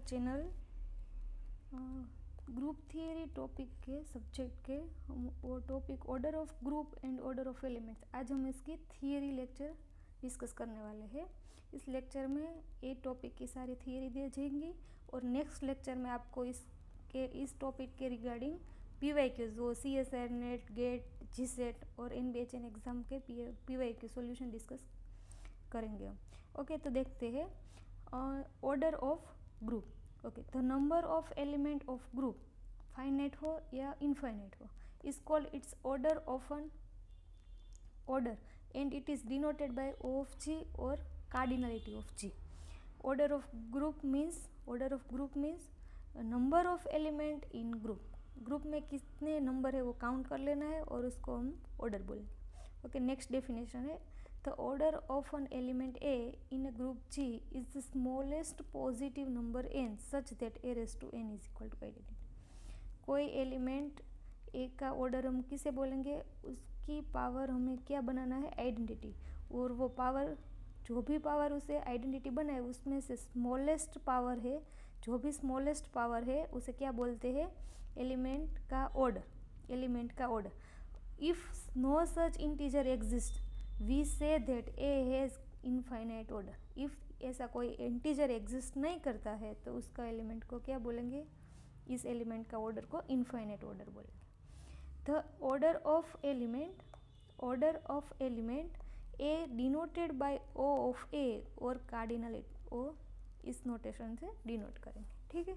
Channel group theory topic के subject के वो topic order of group and order of elements. आज हम इसकी थियरी लेक्चर डिस्कस करने वाले हैं। इस लेक्चर में एक टॉपिक की सारी थियरी दी जाएंगी और नेक्स्ट लेक्चर में आपको इस टॉपिक के रिगार्डिंग PYQs वो CSIR नेट गेट GSET और NBHN एग्ज़ाम के PYQ सॉल्यूशन डिस्कस करेंगे। ओके, तो देखते हैं order of group. Okay, the number of element of group finite हो या इनफाइनाइट हो is called its order of an order and it is denoted by O of G और cardinality of G। Order of group means number of element in group में कितने number है वो count कर लेना है और उसको हम ऑर्डर बोलेंगे। ओके, नेक्स्ट डेफिनेशन है the order of an element A in a group G is the smallest positive number n such that a raised to n is equal to identity। कोई element A का order हम किसे बोलेंगे, उसकी power हमें क्या बनाना है, आइडेंटिटी, और वो पावर जो भी पावर उसे आइडेंटिटी बनाए उसमें से स्मॉलेस्ट पावर है, जो भी स्मॉलेस्ट पावर है उसे क्या बोलते हैं, एलिमेंट का order. If no such integer exist we say that A has infinite order. If ऐसा कोई इंटीजर एग्जिस्ट नहीं करता है तो उसका एलिमेंट को क्या बोलेंगे, इस एलिमेंट का ऑर्डर को इनफाइनाइट ऑर्डर बोलेंगे। The order of element A denoted by O of A और कार्डिनल O इस नोटेशन से डिनोट करेंगे। ठीक है,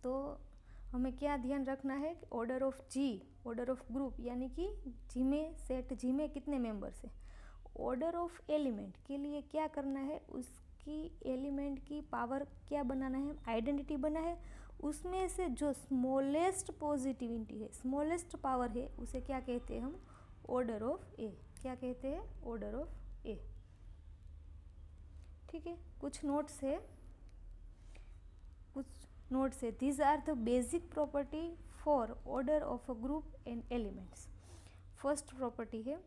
तो हमें क्या ध्यान रखना है कि ऑर्डर ऑफ ग्रुप यानी कि सेट जी में कितने मेंबर्स हैं। ऑर्डर ऑफ एलिमेंट के लिए क्या करना है, उसकी एलिमेंट की पावर क्या बनाना है, आइडेंटिटी बना है, उसमें से जो स्मॉलेस्ट पॉजिटिविटी है, स्मॉलेस्ट पावर है, उसे क्या कहते हैं हम, ऑर्डर ऑफ ए। क्या कहते हैं, ऑर्डर ऑफ ए। ठीक है, कुछ नोट्स है these are the basic property for order of a group and elements। First property है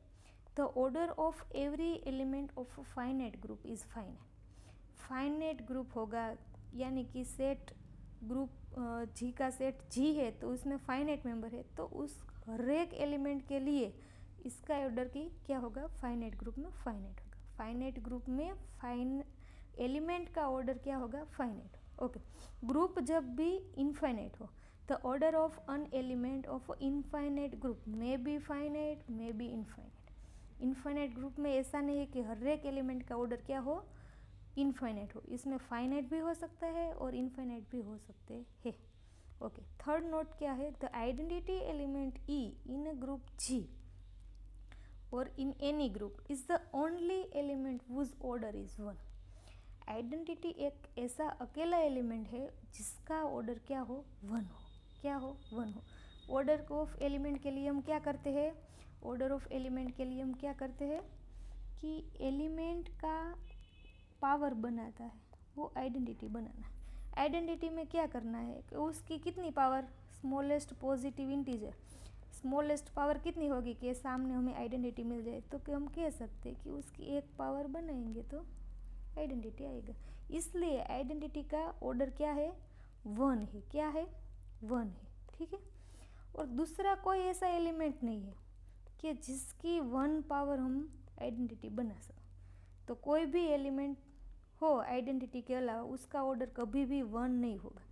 the order of every element of a finite group is finite group होगा, यानी कि सेट ग्रुप G का set G है तो उसमें finite member है, तो उस हर एक एलिमेंट के लिए इसका ऑर्डर की क्या होगा, फाइनाइट ग्रुप में फाइनाइट होगा। फाइनाइट ग्रुप में एलिमेंट का ऑर्डर क्या होगा, फाइनाइट। ओके, ग्रुप जब भी इनफाइनाइट हो the order of an element of infinite group may be finite may be infinite. Infinite group में ऐसा नहीं है कि हर एक एलिमेंट का ऑर्डर क्या हो, इनफाइनाइट हो, इसमें फाइनाइट भी हो सकता है और इनफाइनाइट भी हो सकते हैं। ओके, थर्ड नोट क्या है, the identity element E in a group G और इन any group is the only element whose order is 1। Identity एक ऐसा अकेला एलिमेंट है जिसका ऑर्डर क्या हो, 1 हो। क्या हो, 1 हो। ऑर्डर ऑफ एलिमेंट के लिए हम क्या करते हैं, कि एलिमेंट का पावर बनाता है वो आइडेंटिटी बनाना है। आइडेंटिटी में क्या करना है कि उसकी कितनी power, smallest positive integer, smallest power कितनी होगी कि सामने हमें आइडेंटिटी मिल जाए, तो कि हम कह सकते हैं कि उसकी एक पावर बनाएंगे तो आइडेंटिटी आएगा। इसलिए आइडेंटिटी का ऑर्डर क्या है, 1 है। क्या है, 1 है। ठीक है, और दूसरा कोई ऐसा एलिमेंट नहीं है कि जिसकी 1 पावर हम आइडेंटिटी बना सकें। तो कोई भी एलिमेंट हो आइडेंटिटी के अलावा उसका ऑर्डर कभी भी 1 नहीं होगा,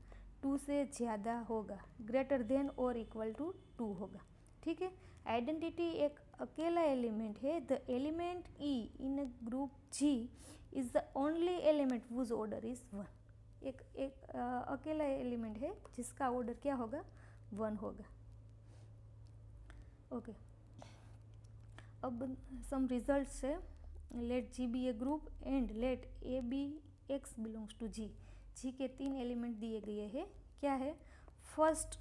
2 से ज़्यादा होगा, ग्रेटर देन और इक्वल टू 2 होगा। ठीक है, आइडेंटिटी एक अकेला एलिमेंट है। The element E in a group G is the only element whose order is 1। एक अकेला एलिमेंट है जिसका ऑर्डर क्या होगा, 1 होगा। ओके, अब सम रिजल्ट्स है। Let G be a group and let A be X belongs to G। G के 3 एलिमेंट दिए गए हैं। क्या है, फर्स्ट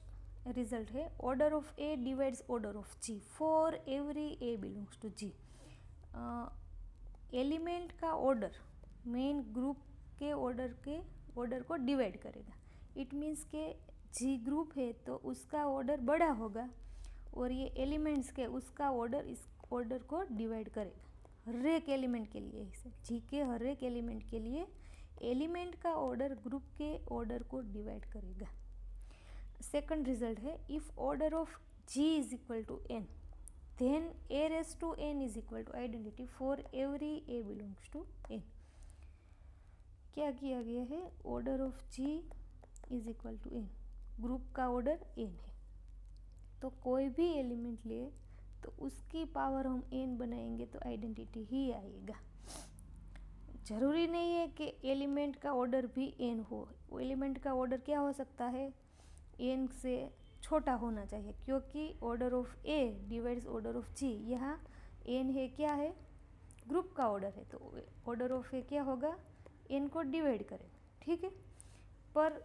रिजल्ट है order of A divides order of G for every A belongs to G। Element का order main group के order को डिवाइड करेगा। इट मीन्स के G ग्रुप है तो उसका ऑर्डर बड़ा होगा और ये एलिमेंट्स के उसका ऑर्डर इस ऑर्डर को डिवाइड करेगा हर एक एलिमेंट के लिए। G के हर एक एलिमेंट के लिए एलिमेंट का ऑर्डर ग्रुप के ऑर्डर को डिवाइड करेगा। सेकंड रिजल्ट है if order of G is equal to n then a raise to n is equal to identity for every a belongs to n। क्या किया गया है, order of G is equal to n, group का order n है, तो कोई भी element ले तो उसकी पावर हम n बनाएंगे तो आइडेंटिटी ही आएगा। जरूरी नहीं है कि एलिमेंट का ऑर्डर भी n हो, एलिमेंट का ऑर्डर क्या हो सकता है, n से छोटा होना चाहिए, क्योंकि order of a divides order of G, यहाँ n है, क्या है, ग्रुप का ऑर्डर है, तो ऑर्डर ऑफ a क्या होगा, n को डिवाइड करेगा, ठीक है। पर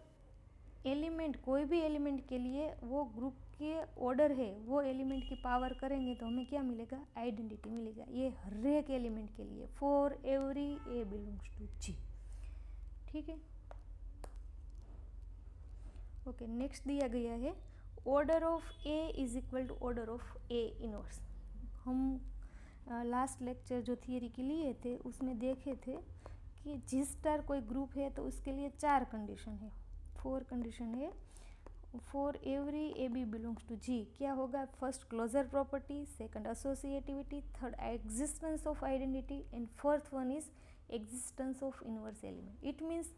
एलिमेंट, कोई भी एलिमेंट के लिए वो ग्रुप के ऑर्डर है, वो एलिमेंट की पावर करेंगे तो हमें क्या मिलेगा, आइडेंटिटी मिलेगा। ये हर एक एलिमेंट के लिए, for every a belongs to G, ठीक है। ओके, नेक्स्ट दिया गया है order of a is equal to order of a inverse. हम लास्ट लेक्चर जो थियरी के लिए थे उसमें देखे थे कि जिस स्टार कोई ग्रुप है तो उसके लिए 4 कंडीशन है, 4 कंडीशन है। For every A B belongs to G क्या होगा, first closure property, second associativity, third existence of identity and fourth one is existence of inverse element. It means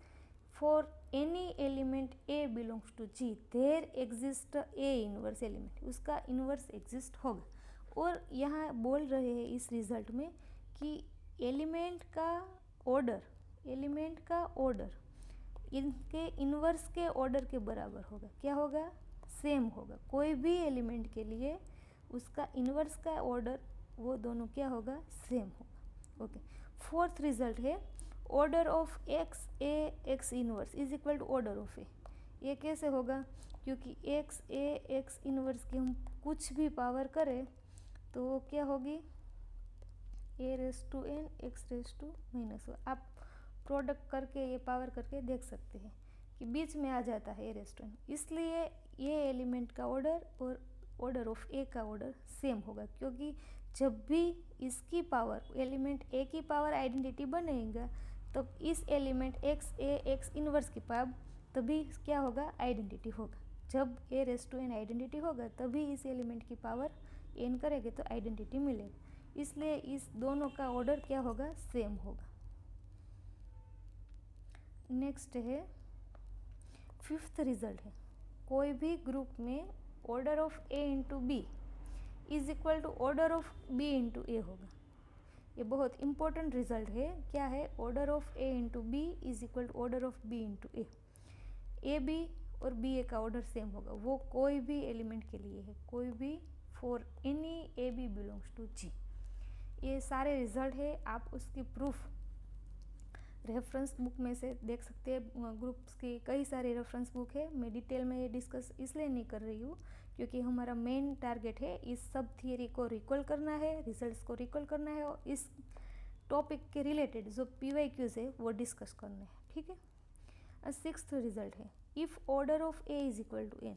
for any element A belongs to G there exist A inverse element, उसका inverse exist होगा। और यहाँ बोल रहे हैं इस result में कि एलिमेंट का ऑर्डर, एलिमेंट का ऑर्डर इनके इनवर्स के ऑर्डर के बराबर होगा, क्या होगा, सेम होगा। कोई भी एलिमेंट के लिए उसका इनवर्स का ऑर्डर वो दोनों क्या होगा, सेम होगा। ओके, फोर्थ रिजल्ट है order of X A X inverse is equal to order of ए। ये कैसे होगा, क्योंकि एक्स ए एक्स इनवर्स की हम कुछ भी पावर करें तो वो क्या होगी, A raise to N X raise to minus 1। आप प्रोडक्ट करके ये पावर करके देख सकते हैं कि बीच में आ जाता है ए रेस टू एन, इसलिए ये एलिमेंट का ऑर्डर और ऑर्डर ऑफ ए का ऑर्डर सेम होगा, क्योंकि जब भी इसकी पावर, एलिमेंट ए की पावर आइडेंटिटी बनेगा तो इस element x A X inverse की पावर तभी क्या होगा, आइडेंटिटी होगा। जब ए रेस टू एन आइडेंटिटी होगा तभी इस एलिमेंट की पावर एन करेंगे तो आइडेंटिटी मिलेगा, इसलिए इस दोनों का ऑर्डर क्या होगा, सेम होगा। नेक्स्ट है फिफ्थ रिजल्ट है कोई भी ग्रुप में order of A into B is equal to order of B into A होगा। ये बहुत इंपॉर्टेंट रिजल्ट है, क्या है, order of A into B is equal to order of B into A. A B और B A का order same होगा, वो कोई भी एलिमेंट के लिए है, कोई भी, for any A B belongs to G। ये सारे रिजल्ट है, आप उसकी प्रूफ रेफरेंस बुक में से देख सकते हैं। ग्रुप्स की कई सारे रेफरेंस बुक है, मैं डिटेल में ये डिस्कस इसलिए नहीं कर रही हूँ क्योंकि हमारा मेन टारगेट है इस सब थियरी को रिकॉल करना है, रिजल्ट्स को रिकॉल करना है और इस टॉपिक के रिलेटेड जो PYQs है वो डिस्कस करना है, ठीक है। सिक्स्थ रिजल्ट है if order of A is equal to n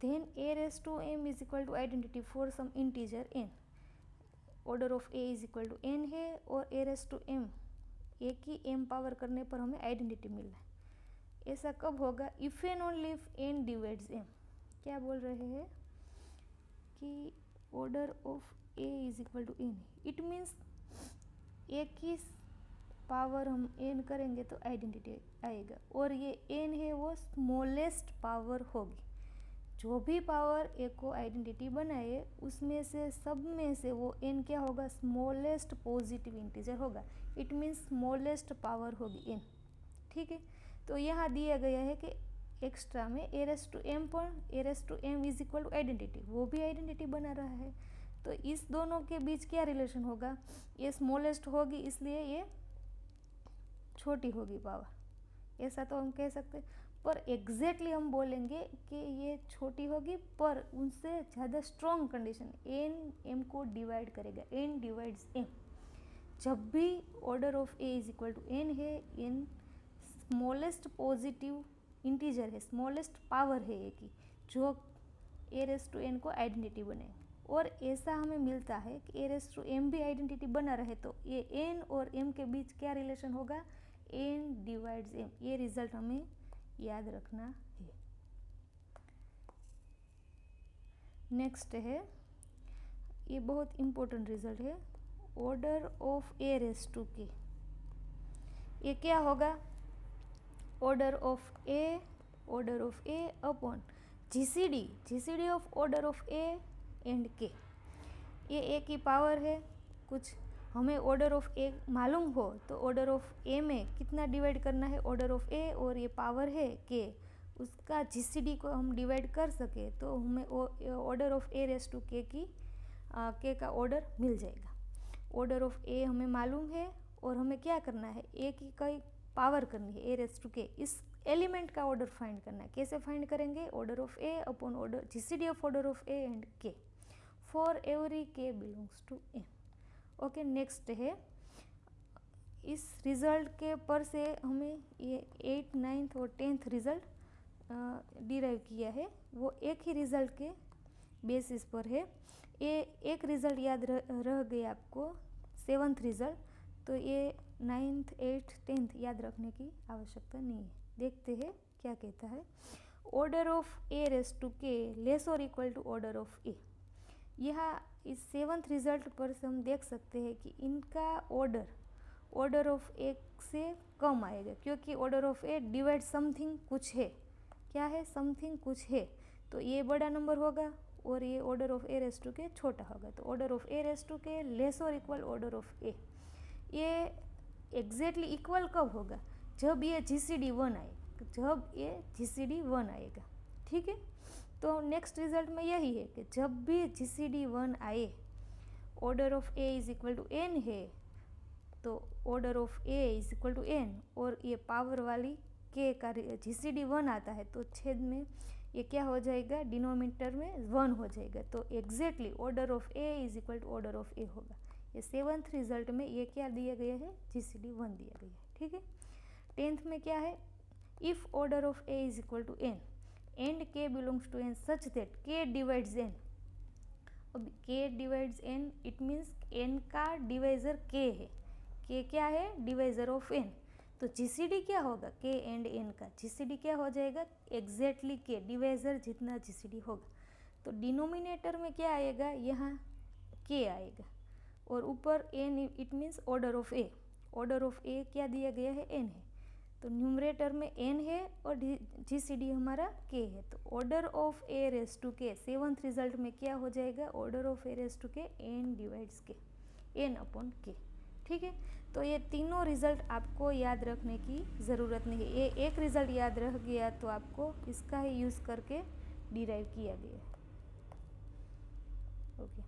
then A raise to m is equal to identity for some integer n। Order of A is equal to n है और A raise to m, a की m power करने पर हमें identity मिल रहा है। ऐसा कब होगा, if and only if n divides m। क्या बोल रहे हैं कि order of A is equal to n, it means A की पावर हम n करेंगे तो आइडेंटिटी आएगा, और ये n है वो स्मॉलेस्ट पावर होगी। जो भी पावर ए को आइडेंटिटी बनाए उसमें से सब में से वो n क्या होगा, स्मॉलेस्ट पॉजिटिव इंटीजर होगा, इट मीन्स स्मॉलेस्ट पावर होगी n, ठीक है। तो यहाँ दिया गया है कि एक्स्ट्रा में ए रेस टू एम पर A raise to M is equal to identity, वो भी आइडेंटिटी बना रहा है, तो इस दोनों के बीच क्या रिलेशन होगा, ये स्मॉलेस्ट होगी इसलिए ये छोटी होगी पावर, ऐसा तो हम कह सकते हैं। पर एग्जैक्टली हम बोलेंगे कि ये छोटी होगी, पर उनसे ज़्यादा स्ट्रॉन्ग कंडीशन एन एम को डिवाइड करेगा, एन डिवाइड्स एम। जब भी order of A is equal to n है, एन स्मॉलेस्ट पॉजिटिव इंटीजर है, स्मॉलेस्ट पावर है ए की, जो ए रेस टू एन को आइडेंटिटी बने, और ऐसा हमें मिलता है कि ए रेस टू एम भी आइडेंटिटी बना रहे तो ये एन और एम के बीच क्या रिलेशन होगा, एन डिवाइड्स एम, ये रिजल्ट हमें याद रखना है। नेक्स्ट है, ये बहुत इम्पोर्टेंट रिजल्ट है, order of a raise to k. ये क्या होगा? Order of a upon GCD of order of a and k. ये ए की पावर है, कुछ हमें ऑर्डर ऑफ ए मालूम हो तो ऑर्डर ऑफ ए में कितना डिवाइड करना है ऑर्डर ऑफ ए, और ये पावर है के, उसका जीसीडी को हम डिवाइड कर सके तो हमें order of a raise to k की के का ऑर्डर मिल जाएगा। ऑर्डर ऑफ ए हमें मालूम है और हमें क्या करना है, ए की कई पावर करनी है, ए रेस टू के, इस एलिमेंट का ऑर्डर फाइंड करना है। कैसे फाइंड करेंगे? Order of a upon order GCD of order of a and k for every k belongs to n. Okay, next है, इस रिजल्ट के पर से हमें ये 8th, 9th और 10th रिजल्ट डिराइव किया है, वो एक ही रिजल्ट के बेसिस पर है। ये एक रिजल्ट याद रह गया आपको, 7th रिजल्ट, तो ये 9th, 8th, 10th याद रखने की आवश्यकता नहीं है। देखते हैं क्या कहता है। Order of a raise to k less और equal to order of a. यहाँ इस 7th रिजल्ट पर से हम देख सकते हैं कि इनका ऑर्डर ऑफ ए से कम आएगा, क्योंकि order of A divide something कुछ है। क्या है? समथिंग कुछ है, तो ये बड़ा नंबर होगा और ये order of a raise to k छोटा होगा। तो order of a raise to k less और इक्वल ऑर्डर ऑफ ए। ये एग्जैक्टली इक्वल कब होगा? जब ये जीसीडी 1 आएगा। ठीक है, तो नेक्स्ट रिजल्ट में यही है कि जब भी जीसीडी 1 आए, order of A is equal to n है, तो order of A is equal to n, और ये पावर वाली के का जीसीडी 1 आता है तो छेद में ये क्या हो जाएगा? डिनोमिनेटर में 1 हो जाएगा। तो exactly order of A is equal to order of A होगा। ये 7th रिजल्ट में ये क्या दिया गया है? जीसीडी 1 दिया गया है। ठीक है, 10th में क्या है? If order of A is equal to N and K belongs to N such that K divides N. अब K divides N, it means N का डिवाइजर के है। के क्या है? Divisor of N. तो GCD क्या होगा? के and n का जीसीडी क्या हो जाएगा? एग्जैक्टली के डिवाइजर जितना जीसीडी होगा। तो डिनोमिनेटर में क्या आएगा? यहाँ के आएगा, और ऊपर N, it means order of A. Order of A क्या दिया गया है? एन है। तो न्यूमरेटर में एन है और जीसीडी हमारा के है। तो order of a raise to k 7th result में क्या हो जाएगा? Order of a raise to k n divides k, n upon k. ठीक है, तो ये तीनों रिजल्ट आपको याद रखने की ज़रूरत नहीं है। ये एक रिजल्ट याद रह गया तो आपको इसका ही यूज़ करके डिराइव किया गया है। ओके,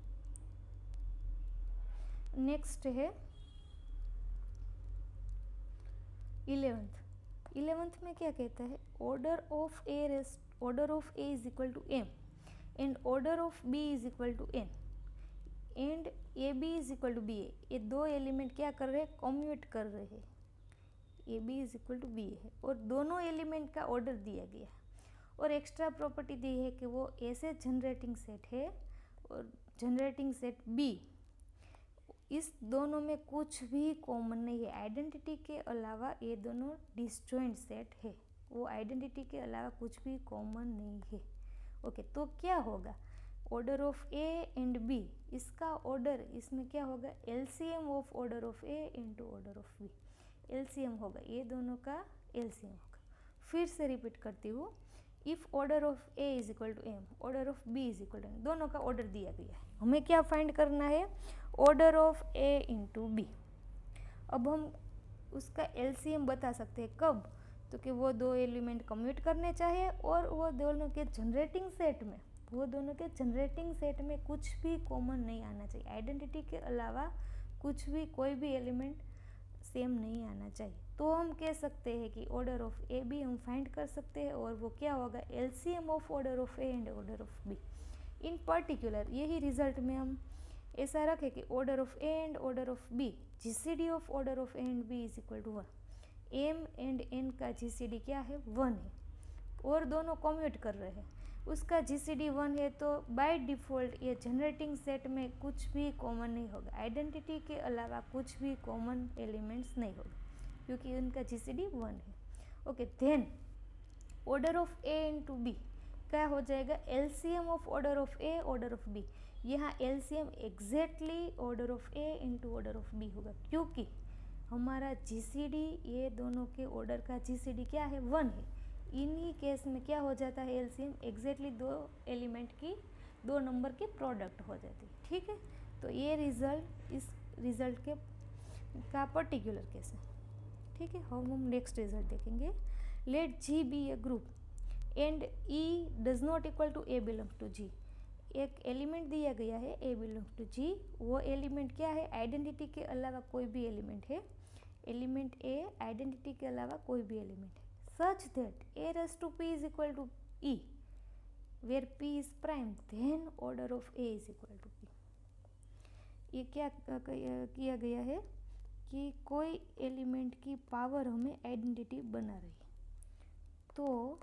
नेक्स्ट है 11th में क्या कहता है? Order of A is equal to M and order of B is equal to N and A B is equal to B A. ये दो एलिमेंट क्या कर रहे हैं? कम्यूट कर रहे हैं। A B is equal to B A है और दोनों एलिमेंट का ऑर्डर दिया गया है, और एक्स्ट्रा प्रॉपर्टी दी है कि वो ऐसे जनरेटिंग सेट है और जनरेटिंग सेट बी, इस दोनों में कुछ भी कॉमन नहीं है। आइडेंटिटी के अलावा ये दोनों डिसजॉइंट सेट है, वो आइडेंटिटी के अलावा कुछ भी कॉमन नहीं है। ओके, तो क्या होगा? Order of a and b, इसका ऑर्डर, इसमें क्या होगा? LCM of order of A into order of b. LCM होगा, ये दोनों का एलसीएम होगा। फिर से रिपीट करती हूँ, if order of A is equal to m, order of B is equal to m, दोनों का ऑर्डर दिया गया है। हमें क्या फाइंड करना है? Order of A into b. अब हम उसका एलसीएम बता सकते हैं कब? तो कि वो दो एलिमेंट कम्यूट करने चाहिए और वो दोनों के जनरेटिंग सेट में कुछ भी कॉमन नहीं आना चाहिए। आइडेंटिटी के अलावा कुछ भी, कोई भी एलिमेंट सेम नहीं आना चाहिए। तो हम कह सकते हैं कि ऑर्डर ऑफ ए बी हम फाइंड कर सकते हैं, और वो क्या होगा? LCM of order of a and order of b. In particular यही रिजल्ट में हम ऐसा रखें कि order of a and order of b, GCD of order of a and b is equal to 1। M and n का GCD क्या है? 1 है, और दोनों कम्यूट कर रहे हैं। उसका जीसीडी 1 है तो बाय डिफ़ॉल्ट ये जनरेटिंग सेट में कुछ भी कॉमन नहीं होगा। आइडेंटिटी के अलावा कुछ भी कॉमन एलिमेंट्स नहीं होगा। क्योंकि उनका GCD 1 है। Okay, then order of A into B क्या हो जाएगा, LCM of order of A order of B। यहाँ LCM exactly order of A into order of B होगा, क्योंकि हमारा GCD ये दोनों के ऑर्डर का GCD क्या है, 1 है। इन्हीं केस में क्या हो जाता है, LCM एग्जैक्टली दो एलिमेंट की, दो नंबर के प्रोडक्ट हो जाती है। ठीक है, तो ये रिजल्ट इस रिजल्ट के का पर्टिकुलर केस है। ठीक है, हम नेक्स्ट रिजल्ट देखेंगे। Let G be a group and E does not equal to A belongs to G। एक एलिमेंट दिया गया है A बिलोंग्स टू G, वो एलिमेंट क्या है, आइडेंटिटी के अलावा कोई भी एलिमेंट है। एलिमेंट A आइडेंटिटी के अलावा कोई भी एलिमेंट है, such that A raise to P is equal to E where P is prime, then order of A is equal to P। ये क्या किया गया है कि कोई एलिमेंट की पावर हमें आइडेंटिटी बना रही है, तो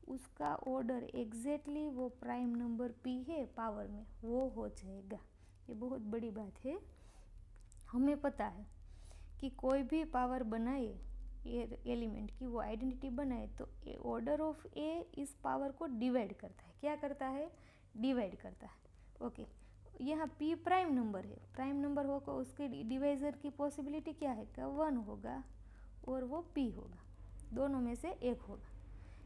उसका ऑर्डर एग्जैक्टली वो प्राइम नंबर P है पावर में, वो हो जाएगा। ये बहुत बड़ी बात है। हमें पता है कि कोई भी पावर बनाए एलिमेंट की, वो आइडेंटिटी बनाए, तो ऑर्डर ऑफ A इस पावर को डिवाइड करता है। क्या करता है, डिवाइड करता है। ओके, यहाँ P प्राइम नंबर है, प्राइम नंबर होगा, उसके डिवाइजर की पॉसिबिलिटी क्या है, का 1 होगा और वो P होगा, दोनों में से एक होगा।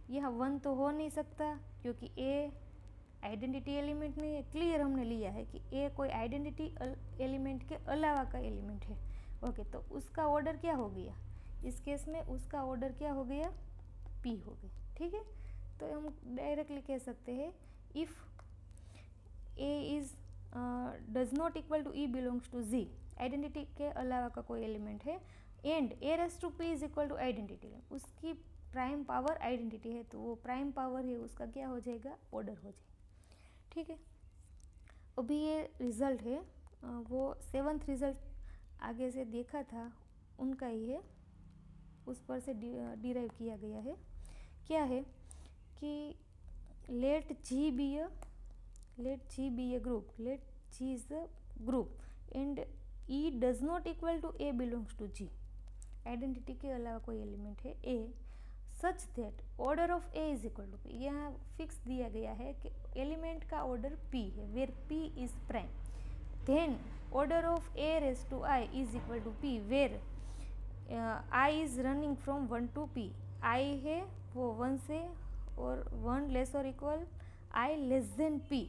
यह 1 तो हो नहीं सकता क्योंकि A आइडेंटिटी एलिमेंट नहीं है। क्लियर हमने लिया है कि A कोई आइडेंटिटी एलिमेंट के अलावा का एलिमेंट है। ओके, तो उसका ऑर्डर क्या हो गया, इस केस में उसका ऑर्डर क्या हो गया, P हो गई। ठीक है, तो हम डायरेक्टली कह सकते हैं if A is does not equal to E belongs to Z, identity के अलावा का कोई एलिमेंट है, and A raise to P is equal to identity, उसकी प्राइम पावर आइडेंटिटी है, तो वो प्राइम पावर है, उसका क्या हो जाएगा, ऑर्डर हो जाएगा। ठीक है, अभी ये रिजल्ट है, वो 7th रिजल्ट आगे से देखा था उनका ही है, उस पर से डिराइव किया गया है। क्या है कि let G be a group, let G is a group and E does not equal to A belongs to G, identity के अलावा कोई एलिमेंट है A, such that order of A is equal to P। यहाँ fix दिया गया है कि element का ऑर्डर P है, where P is prime, then order of A raise to I is equal to P, where I is running from 1 to P। I है वो 1 से, और 1 लेस और equal I less than P।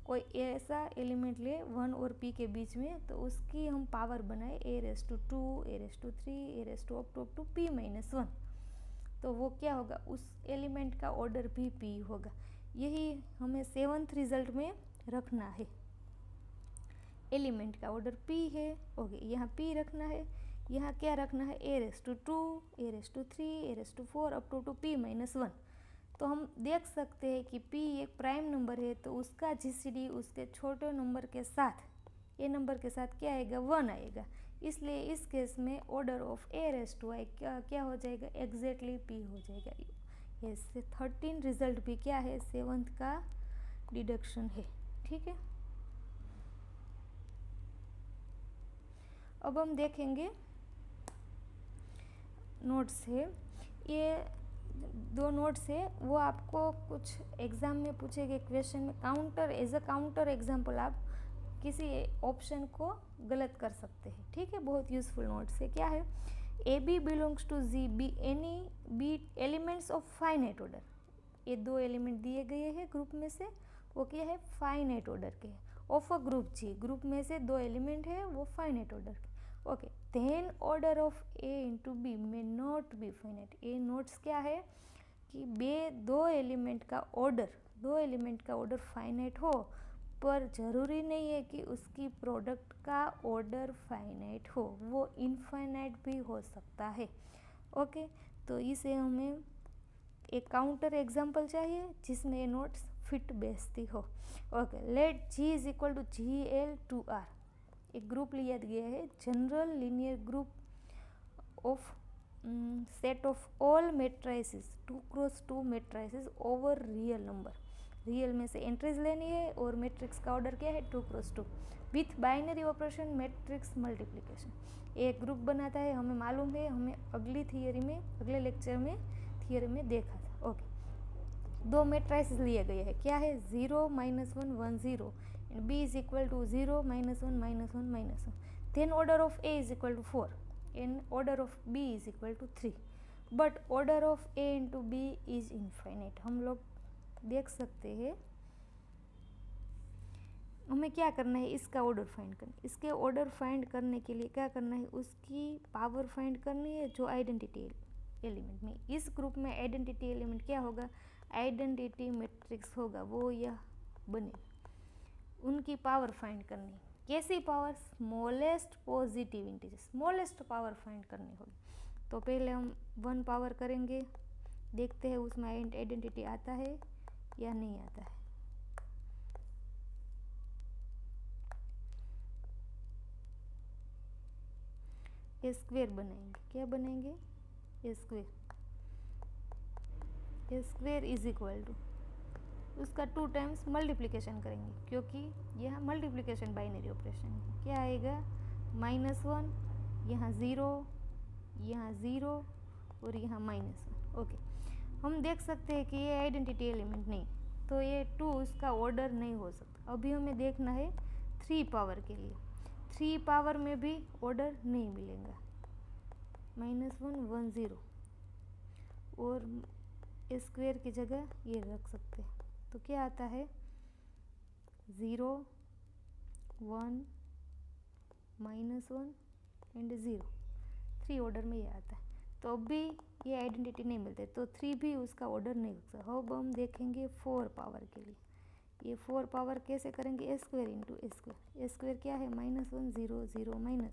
कोई ऐसा element ले 1 और P के बीच में, तो उसकी हम पावर बनाए A raise to 2, A raise to 3, A raise to up to P minus 1, तो वो क्या होगा, उस एलिमेंट का ऑर्डर भी P होगा। यही हमें 7th रिजल्ट में रखना है, एलिमेंट का ऑर्डर P है। ओके, यहाँ P रखना है, यहाँ क्या रखना है, A raise to 2, A raise to 3, A raise to 4 up to P minus 1। तो हम देख सकते हैं कि P एक प्राइम नंबर है, तो उसका GCD उसके छोटे नंबर के साथ, A नंबर के साथ क्या आएगा, 1 आएगा। इसलिए इस केस में order of A raise to I क्या हो जाएगा, एग्जैक्टली P हो जाएगा। ये 13 रिजल्ट भी क्या है, 7th का डिडक्शन है। ठीक है, अब हम देखेंगे नोट्स है, ये 2 नोट्स है, वो आपको कुछ एग्जाम में पूछे गए क्वेश्चन में counter, as a counter example आप किसी ऑप्शन को गलत कर सकते हैं। ठीक है, बहुत यूजफुल नोट्स है। क्या है, a B belongs to G be any b elements of finite order. ये 2 एलिमेंट दिए गए हैं ग्रुप में से, वो क्या है, फाइनाइट ऑर्डर के, of a group G, group में से 2 एलिमेंट है वो फाइनाइट ऑर्डर के। Okay, then order of A into b में नॉट बी फाइनाइट। ये नोट्स क्या है कि 2 एलिमेंट का ऑर्डर फाइनाइट हो, पर ज़रूरी नहीं है कि उसकी प्रोडक्ट का ऑर्डर फाइनाइट हो, वो इनफाइनाइट भी हो सकता है। ओके, तो इसे हमें एक काउंटर एग्जाम्पल चाहिए जिसमें ये नोट्स फिट बैठती हो। Okay, let G is equal to GL2R, एक ग्रुप लिया गया है, general linear group of set of all matrices 2 × 2 matrices over real number. Real में से एंट्रीज लेनी है और मैट्रिक्स का ऑर्डर क्या है 2x2 with binary operation matrix multiplication. एक ग्रुप बनाता है, हमें मालूम है, हमें अगले लेक्चर में थियरी में देखा था। ओके, दो मैट्रिसेस लिए गए हैं, क्या है 0 -1 1 0 and b is equal to 0 -1 -1 -1। Then order of a is equal to 4 and order of b is equal to 3, but order of a into B is infinite. हम लोग देख सकते हैं, हमें क्या करना है, इसका ऑर्डर फाइंड करना है। इसके ऑर्डर फाइंड करने के लिए क्या करना है, उसकी पावर फाइंड करनी है जो आइडेंटिटी एलिमेंट में। इस ग्रुप में आइडेंटिटी एलिमेंट क्या होगा, आइडेंटिटी मैट्रिक्स होगा, वो यह बनेगा। उनकी पावर फाइंड करनी है, कैसी power, smallest positive integer, smallest power find करनी होगी। तो पहले हम 1 पावर करेंगे, देखते हैं उसमें आइडेंटिटी आता है या नहीं आता है। ए स्क्वेयर बनाएंगे, क्या बनाएंगे, ए स्क्वेयर इज इक्वल टू, उसका 2 टाइम्स मल्टीप्लिकेशन करेंगे, क्योंकि यह मल्टीप्लिकेशन बाइनरी ऑपरेशन है। क्या आएगा, -1, यहाँ 0, यहाँ 0 और यहाँ -1। ओके, हम देख सकते हैं कि ये आइडेंटिटी एलिमेंट नहीं, तो ये 2 उसका ऑर्डर नहीं हो सकता। अभी हमें देखना है 3 पावर के लिए, 3 पावर में भी ऑर्डर नहीं मिलेगा, -1 1 0 और स्क्वायर की जगह ये रख सकते हैं। तो क्या आता है 0 1 -1 एंड 0, 3 ऑर्डर में ये आता है। तो अब भी ये आइडेंटिटी नहीं मिलते, तो 3 भी उसका ऑर्डर नहीं हो सकता। अब हम देखेंगे 4 पावर के लिए, ये 4 पावर कैसे करेंगे, ए स्क्वायर इंटू ए स्क्वायर। ए स्क्वायर क्या है, -1 0 0 -1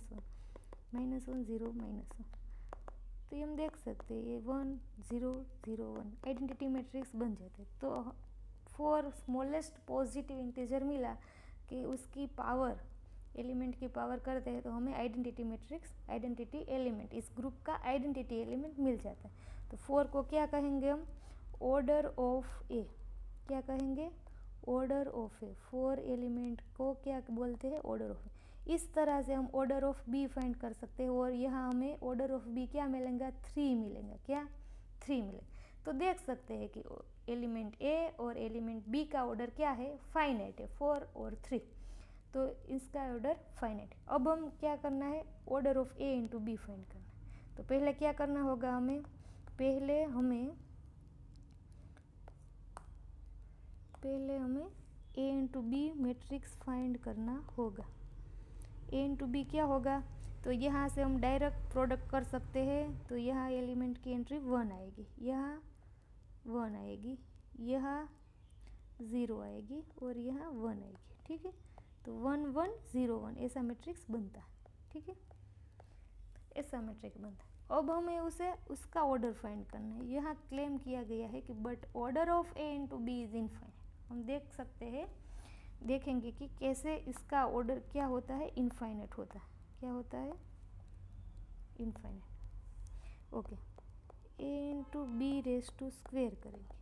-1 0 -1। तो ये हम देख सकते हैं, ये 1 0 0 1 आइडेंटिटी मैट्रिक्स बन जाते। तो 4 स्मॉलेस्ट पॉजिटिव इंटीजर मिला कि उसकी पावर, एलिमेंट की पावर करते हैं तो हमें आइडेंटिटी मैट्रिक्स, आइडेंटिटी एलिमेंट, इस ग्रुप का आइडेंटिटी एलिमेंट मिल जाता है। तो 4 को क्या कहेंगे हम, ऑर्डर ऑफ ए, क्या कहेंगे, ऑर्डर ऑफ ए। 4 एलिमेंट को क्या बोलते हैं, ऑर्डर ऑफ ए। इस तरह से हम ऑर्डर ऑफ बी फाइंड कर सकते हैं, और यहाँ हमें ऑर्डर ऑफ बी क्या मिलेगा, 3 मिलेगा, क्या 3 मिलेगा। तो देख सकते हैं कि एलिमेंट ए और एलिमेंट बी का ऑर्डर क्या है, फाइनाइट है, 4 और 3, तो इसका ऑर्डर फाइनाइट है। अब हम क्या करना है, order of A into b find करना है। तो पहले क्या करना होगा, पहले हमें a into b matrix find करना होगा। ए इंटू बी क्या होगा, तो यहाँ से हम डायरेक्ट प्रोडक्ट कर सकते हैं। तो यहाँ एलिमेंट की एंट्री 1 आएगी, यहाँ 1 आएगी, यहाँ 0 आएगी और यहाँ 1 आएगी, ठीक है। तो 1 1 0 1 ऐसा मैट्रिक्स बनता है, ठीक है, ऐसा मैट्रिक्स बनता है। अब हमें उसका ऑर्डर फाइंड करना है। यहाँ क्लेम किया गया है कि but order of A into B is infinite. हम देख सकते हैं, देखेंगे कि कैसे इसका ऑर्डर क्या होता है, इनफाइनाइट होता है। क्या होता है, infinite. Okay, a into b raise to square करेंगे,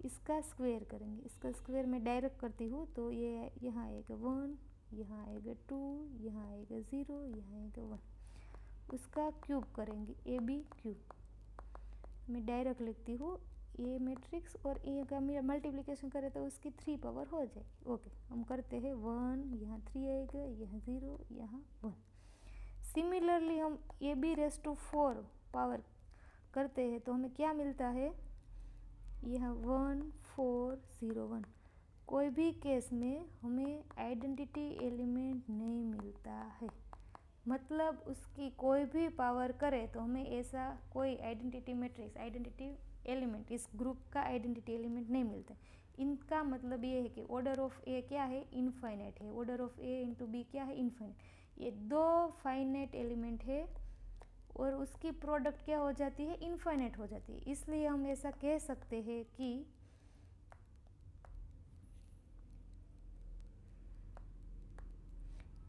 इसका स्क्वेयर करेंगे, इसका स्क्वेयर मैं डायरेक्ट करती हूँ। तो ये यहाँ आएगा 1, यहाँ आएगा 2, यहाँ आएगा 0, यहाँ आएगा 1। उसका क्यूब करेंगे, ए बी क्यूब, मैं डायरेक्ट लिखती हूँ ए मैट्रिक्स, और ए का मल्टीप्लिकेशन करें तो उसकी 3 पावर हो जाएगी। ओके, हम करते हैं 1, यहाँ 3 आएगा, यहाँ 0, यहाँ 1। सिमिलरली हम a b raise to 4 power करते हैं तो हमें क्या मिलता है, यह 1 4 0 1। कोई भी केस में हमें आइडेंटिटी एलिमेंट नहीं मिलता है, मतलब उसकी कोई भी पावर करे तो हमें ऐसा कोई आइडेंटिटी मैट्रिक्स, आइडेंटिटी एलिमेंट, इस ग्रुप का आइडेंटिटी एलिमेंट नहीं मिलता। इनका मतलब ये है कि ऑर्डर ऑफ ए क्या है, इनफाइनाइट है, order of A into b क्या है, इनफाइनाइट। ये 2 फाइनाइट एलिमेंट है और उसकी प्रोडक्ट क्या हो जाती है, इनफाइनाइट हो जाती है। इसलिए हम ऐसा कह सकते हैं कि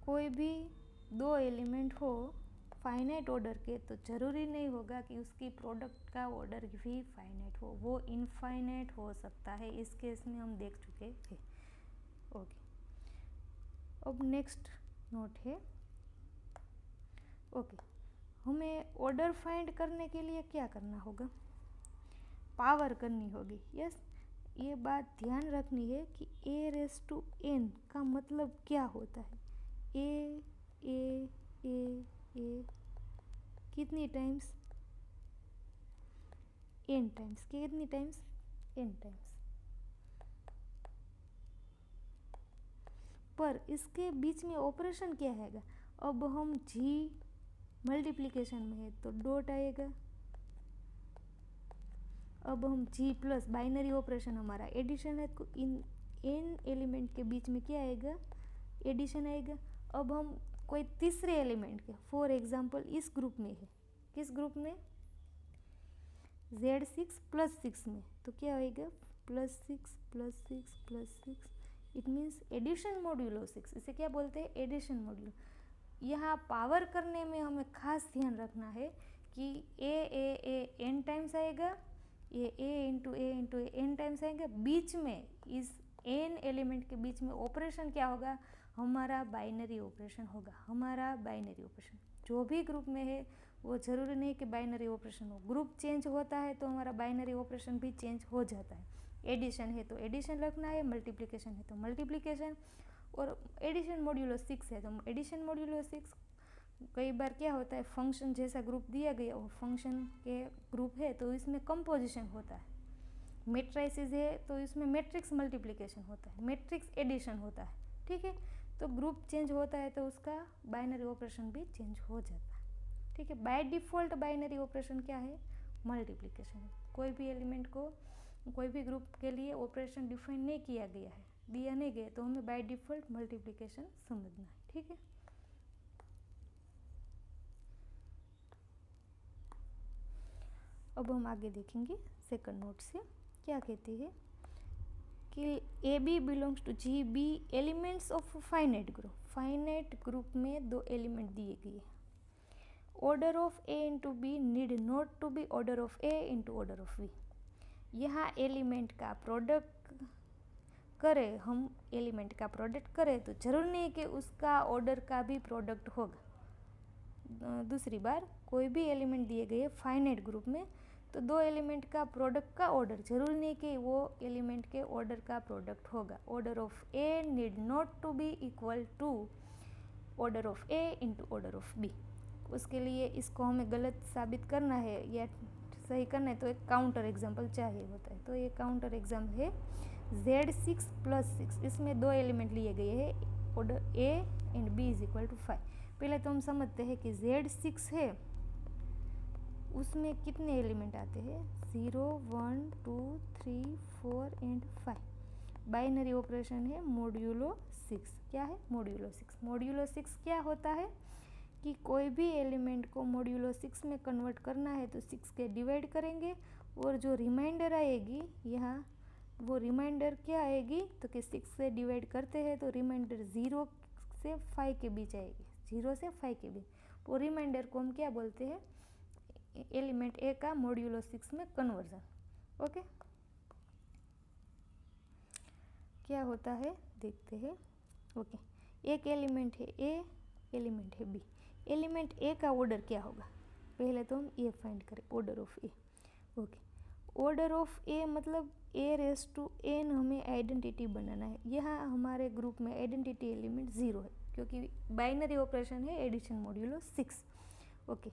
कोई भी 2 एलिमेंट हो फाइनाइट ऑर्डर के, तो ज़रूरी नहीं होगा कि उसकी प्रोडक्ट का ऑर्डर भी फाइनाइट हो, वो इनफाइनाइट हो सकता है। इस केस में हम देख चुके हैं। ओके, अब नेक्स्ट नोट है। ओके, हमें ऑर्डर फाइंड करने के लिए क्या करना होगा? पावर करनी होगी। यस, ये बात ध्यान रखनी है कि a⁴n का मतलब क्या होता है। ए कितनी टाइम्स? n times. कितनी टाइम्स? n times. पर इसके बीच में ऑपरेशन क्या है? अब हम g मल्टीप्लिकेशन में है तो डॉट आएगा। अब हम g प्लस बाइनरी ऑपरेशन हमारा एडिशन है, तो इन n एलिमेंट के बीच में क्या आएगा? एडिशन आएगा। अब हम कोई तीसरे एलिमेंट के, फॉर एग्जांपल इस ग्रुप में है, किस ग्रुप में? Z6 प्लस 6 में, तो क्या आएगा? +6 +6 +6, इट मीन्स एडिशन मॉड्यूलो 6। इसे क्या बोलते हैं? Addition modulo. यहाँ पावर करने में हमें खास ध्यान रखना है कि a n टाइम्स आएगा, ये a n टाइम्स आएगा। बीच में इस n एलिमेंट के बीच में ऑपरेशन क्या होगा? हमारा बाइनरी ऑपरेशन होगा। हमारा बाइनरी ऑपरेशन जो भी ग्रुप में है, वो ज़रूरी नहीं कि बाइनरी ऑपरेशन हो। ग्रुप चेंज होता है तो हमारा बाइनरी ऑपरेशन भी चेंज हो जाता है। एडिशन है तो एडिशन रखना है, मल्टीप्लिकेशन है तो मल्टीप्लिकेशन, और एडिशन मॉड्यूलो 6 है तो एडिशन मॉड्यूलो 6। कई बार क्या होता है, फंक्शन जैसा ग्रुप दिया गया और फंक्शन के ग्रुप है तो इसमें कंपोजिशन होता है। मैट्रिसेस है तो इसमें मैट्रिक्स मल्टीप्लिकेशन होता है, मैट्रिक्स एडिशन होता है। ठीक है, तो ग्रुप चेंज होता है तो उसका बाइनरी ऑपरेशन भी चेंज हो जाता है। ठीक है, बाय डिफ़ॉल्ट बाइनरी ऑपरेशन क्या है? मल्टीप्लिकेशन। कोई भी एलिमेंट को, कोई भी ग्रुप के लिए ऑपरेशन डिफाइन नहीं किया गया है, दिया नहीं गया, तो हमें बाय डिफ़ॉल्ट मल्टीप्लिकेशन समझना है। ठीक है, अब हम आगे देखेंगे सेकंड नोट से क्या कहती है कि a B belongs to G be elements of finite group. Finite group में दो एलिमेंट दिए गए। Order of A into b need not to be order of A into order of b. यहाँ एलिमेंट का प्रोडक्ट करें, हम element का product करें तो जरूर नहीं कि उसका ऑर्डर का भी प्रोडक्ट होगा। दूसरी बार, कोई भी एलिमेंट दिए गए फाइनाइट ग्रुप में तो दो एलिमेंट का प्रोडक्ट का ऑर्डर जरूरी नहीं कि वो एलिमेंट के ऑर्डर का प्रोडक्ट होगा। Order of a need not to be equal to order of A into order of b. उसके लिए इसको हमें गलत साबित करना है या सही करना है तो एक काउंटर एग्जाम्पल चाहिए होता है। तो ये काउंटर एग्जाम्पल है Z6 + 6। इसमें दो एलिमेंट लिए गए हैं, order a and b is equal to 5। पहले तो हम समझते हैं कि Z6 है, उसमें कितने एलिमेंट आते हैं? 0 1 2 3 4 एंड 5। बाइनरी ऑपरेशन है मॉड्यूलो 6। क्या है? मॉड्यूलो 6। मॉड्यूलो 6 क्या होता है कि कोई भी एलिमेंट को मॉड्यूलो 6 में कन्वर्ट करना है तो 6 के डिवाइड करेंगे, और जो रिमाइंडर आएगी यहाँ, वो रिमाइंडर क्या आएगी? तो कि 6 से डिवाइड करते हैं तो रिमाइंडर 0 से 5 के बीच आएगी। 0 से 5 के बीच, वो रिमाइंडर को हम क्या बोलते हैं? एलिमेंट ए का मॉड्यूलो 6 में कन्वर्जन। ओके, क्या होता है देखते हैं। ओके, एक एलिमेंट है ए, एलिमेंट है बी। एलिमेंट ए का ऑर्डर क्या होगा? पहले तो हम ए फाइंड करें, order of A. Okay, order of A मतलब a⁴n हमें आइडेंटिटी बनाना है। यहाँ हमारे ग्रुप में आइडेंटिटी एलिमेंट 0 है क्योंकि बाइनरी ऑपरेशन है एडिशन मॉड्यूलो 6। ओके,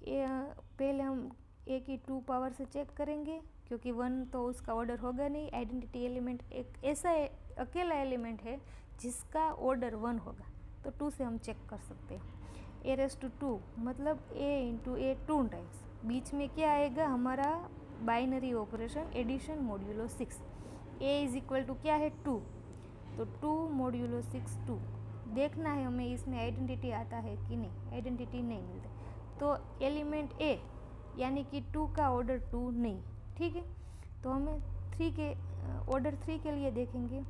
पहले हम ए की 2 पावर से चेक करेंगे क्योंकि 1 तो उसका ऑर्डर होगा नहीं। आइडेंटिटी एलिमेंट एक ऐसा अकेला एलिमेंट है जिसका ऑर्डर 1 होगा, तो 2 से हम चेक कर सकते हैं। a⁴2 मतलब a इंटू ए 2 टाइम्स। बीच में क्या आएगा? हमारा binary operation addition modulo 6। a is equal to क्या है? 2, तो 2 मॉड्यूलो 6 2। देखना है हमें इसमें आइडेंटिटी आता है कि नहीं। आइडेंटिटी नहीं मिलता तो एलिमेंट ए यानी कि 2 का ऑर्डर 2 नहीं। ठीक है, तो हमें 3 के ऑर्डर 3 के लिए देखेंगे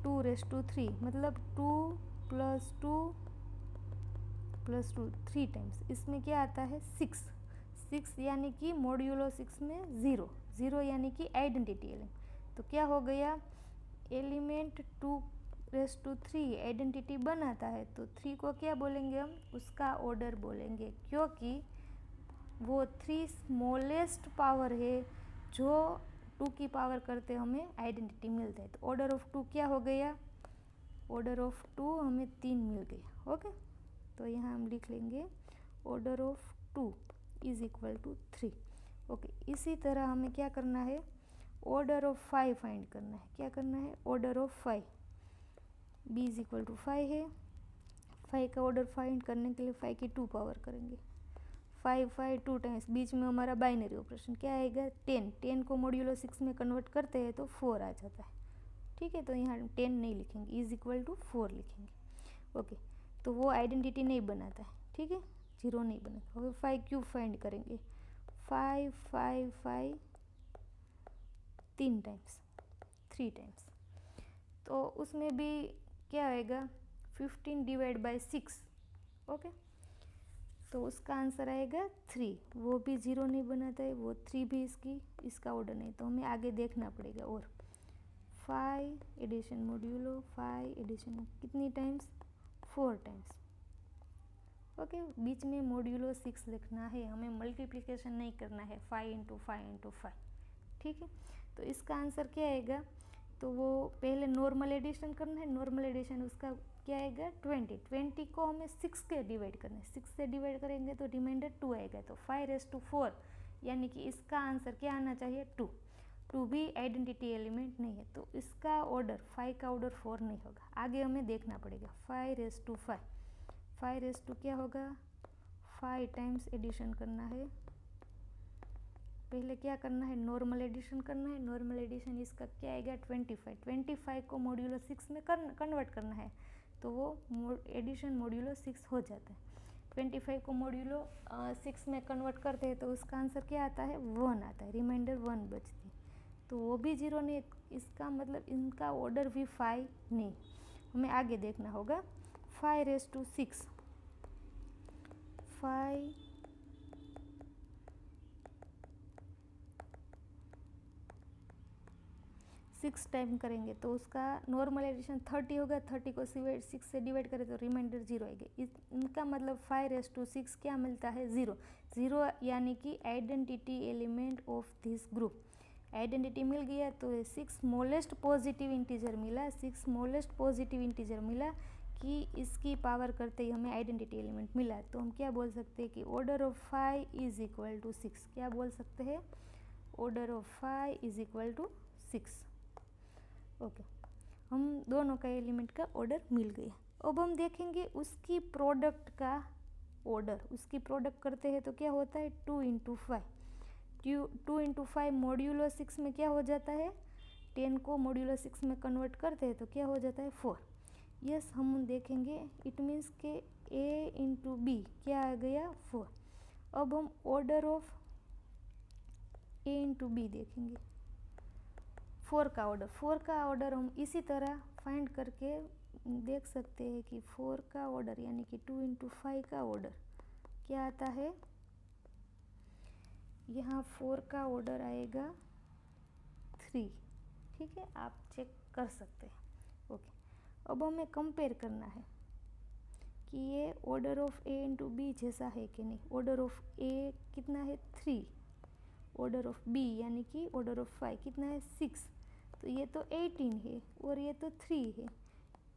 2⁻³ मतलब 2 + 2 प्लस 2 3 टाइम्स, इसमें क्या आता है 6 6 यानी कि मॉड्यूलो 6 में 0 0 यानी कि आइडेंटिटी एलिमेंट। तो क्या हो गया, एलिमेंट 2⁻³ आइडेंटिटी बनाता है तो 3 को क्या बोलेंगे हम, उसका ऑर्डर बोलेंगे, क्योंकि वो 3 स्मॉलेस्ट पावर है जो 2 की पावर करते हमें आइडेंटिटी मिलता है। तो ऑर्डर ऑफ 2 क्या हो गया, ऑर्डर ऑफ 2 हमें 3 मिल गया। ओके, तो यहाँ हम लिख लेंगे order of 2 is equal to 3। Okay, इसी तरह हमें क्या करना है, ऑर्डर ऑफ 5 फाइंड करना है। क्या करना है, order of 5, b is equal to 5 है। 5 का ऑर्डर फाइंड करने के लिए 5 की 2 पावर करेंगे, 5 5 2 टाइम्स, बीच में हमारा बाइनरी ऑपरेशन क्या आएगा 10 10 को मॉड्यूलो 6 में कन्वर्ट करते हैं तो 4 आ जाता है। ठीक है, तो यहाँ 10 नहीं लिखेंगे, इज इक्वल टू 4 लिखेंगे। ओके, तो वो आइडेंटिटी नहीं बनाता है, ठीक है, 0 नहीं बनाता। और 5 क्यूब फाइंड करेंगे, 5 5 5 3 टाइम्स 3 टाइम्स, तो उसमें भी क्या आएगा 15 डिवाइड बाई 6। ओके, तो उसका आंसर आएगा 3, वो भी 0 नहीं बनाता है, वो 3 भी इसका ऑर्डर नहीं, तो हमें आगे देखना पड़ेगा। और 5 एडिशन मॉड्यूलो 5 एडिशन कितनी टाइम्स 4 टाइम्स। ओके, बीच में मॉड्यूलो 6 लिखना है, हमें मल्टीप्लिकेशन नहीं करना है 5 इंटू 5 इंटू 5। ठीक है, तो इसका आंसर क्या आएगा, तो वो पहले नॉर्मल एडिशन करना है, नॉर्मल एडिशन उसका क्या आएगा 20 को हमें 6 से डिवाइड करना है, 6 से डिवाइड करेंगे तो रिमाइंडर 2 आएगा, तो 5⁻⁴ यानी कि इसका आंसर क्या आना चाहिए 2 भी आइडेंटिटी एलिमेंट नहीं है, तो इसका ऑर्डर 5 का ऑर्डर 4 नहीं होगा। आगे हमें देखना पड़ेगा 5⁻⁵, 5 क्या होगा 5 टाइम्स एडिशन करना है, पहले क्या करना है नॉर्मल एडिशन करना है, नॉर्मल एडिशन इसका क्या आएगा 25 को मॉड्यूलो 6 में कन्वर्ट करना है, तो वो एडिशन मॉड्यूलो 6 हो जाता है। 25 को मॉड्यूलो 6 में कन्वर्ट करते हैं तो उसका आंसर क्या आता है 1 आता है, रिमाइंडर 1 बचती है, तो वो भी 0 नहीं, इसका मतलब इनका ऑर्डर भी 5 नहीं। हमें आगे देखना होगा 5⁻⁶, 5 6 टाइम करेंगे तो उसका नॉर्मल एडिशन 30 होगा, 30 को 6 से डिवाइड करें तो रिमाइंडर 0 आएगा। इनका मतलब 5⁻⁶ क्या मिलता है 0 0 यानी कि identity element of this group. Identity मिल गया तो 6 स्मॉलेस्ट पॉजिटिव इंटीजर मिला, 6 स्मॉलेस्ट पॉजिटिव इंटीजर मिला कि इसकी पावर करते ही हमें आइडेंटिटी एलिमेंट मिला, तो हम क्या बोल सकते हैं कि order of 5 is equal to 6। क्या बोल सकते हैं, order of 5 is equal to 6। Okay, हम दोनों का एलिमेंट का ऑर्डर मिल गया। अब हम देखेंगे उसकी प्रोडक्ट का ऑर्डर, उसकी प्रोडक्ट करते हैं तो क्या होता है 2 इंटू 5, 2 इंटू 5 मॉड्यूलो 6 में क्या हो जाता है 10 को मॉड्यूलो 6 में कन्वर्ट करते हैं तो क्या हो जाता है 4। यस, हम देखेंगे इट मीन्स के a इंटू बी क्या आ गया 4। अब हम order of a into b देखेंगे, 4 का ऑर्डर हम इसी तरह फाइंड करके देख सकते हैं कि 4 का ऑर्डर यानी कि 2 इंटू 5 का ऑर्डर क्या आता है, यहाँ 4 का ऑर्डर आएगा 3। ठीक है, आप चेक कर सकते हैं। ओके, अब हमें कंपेयर करना है कि ये order of a into b जैसा है कि नहीं। ऑर्डर ऑफ a कितना है 3, ऑर्डर ऑफ b यानी कि ऑर्डर ऑफ 5 कितना है 6, तो ये तो 18 है और ये तो 3 है,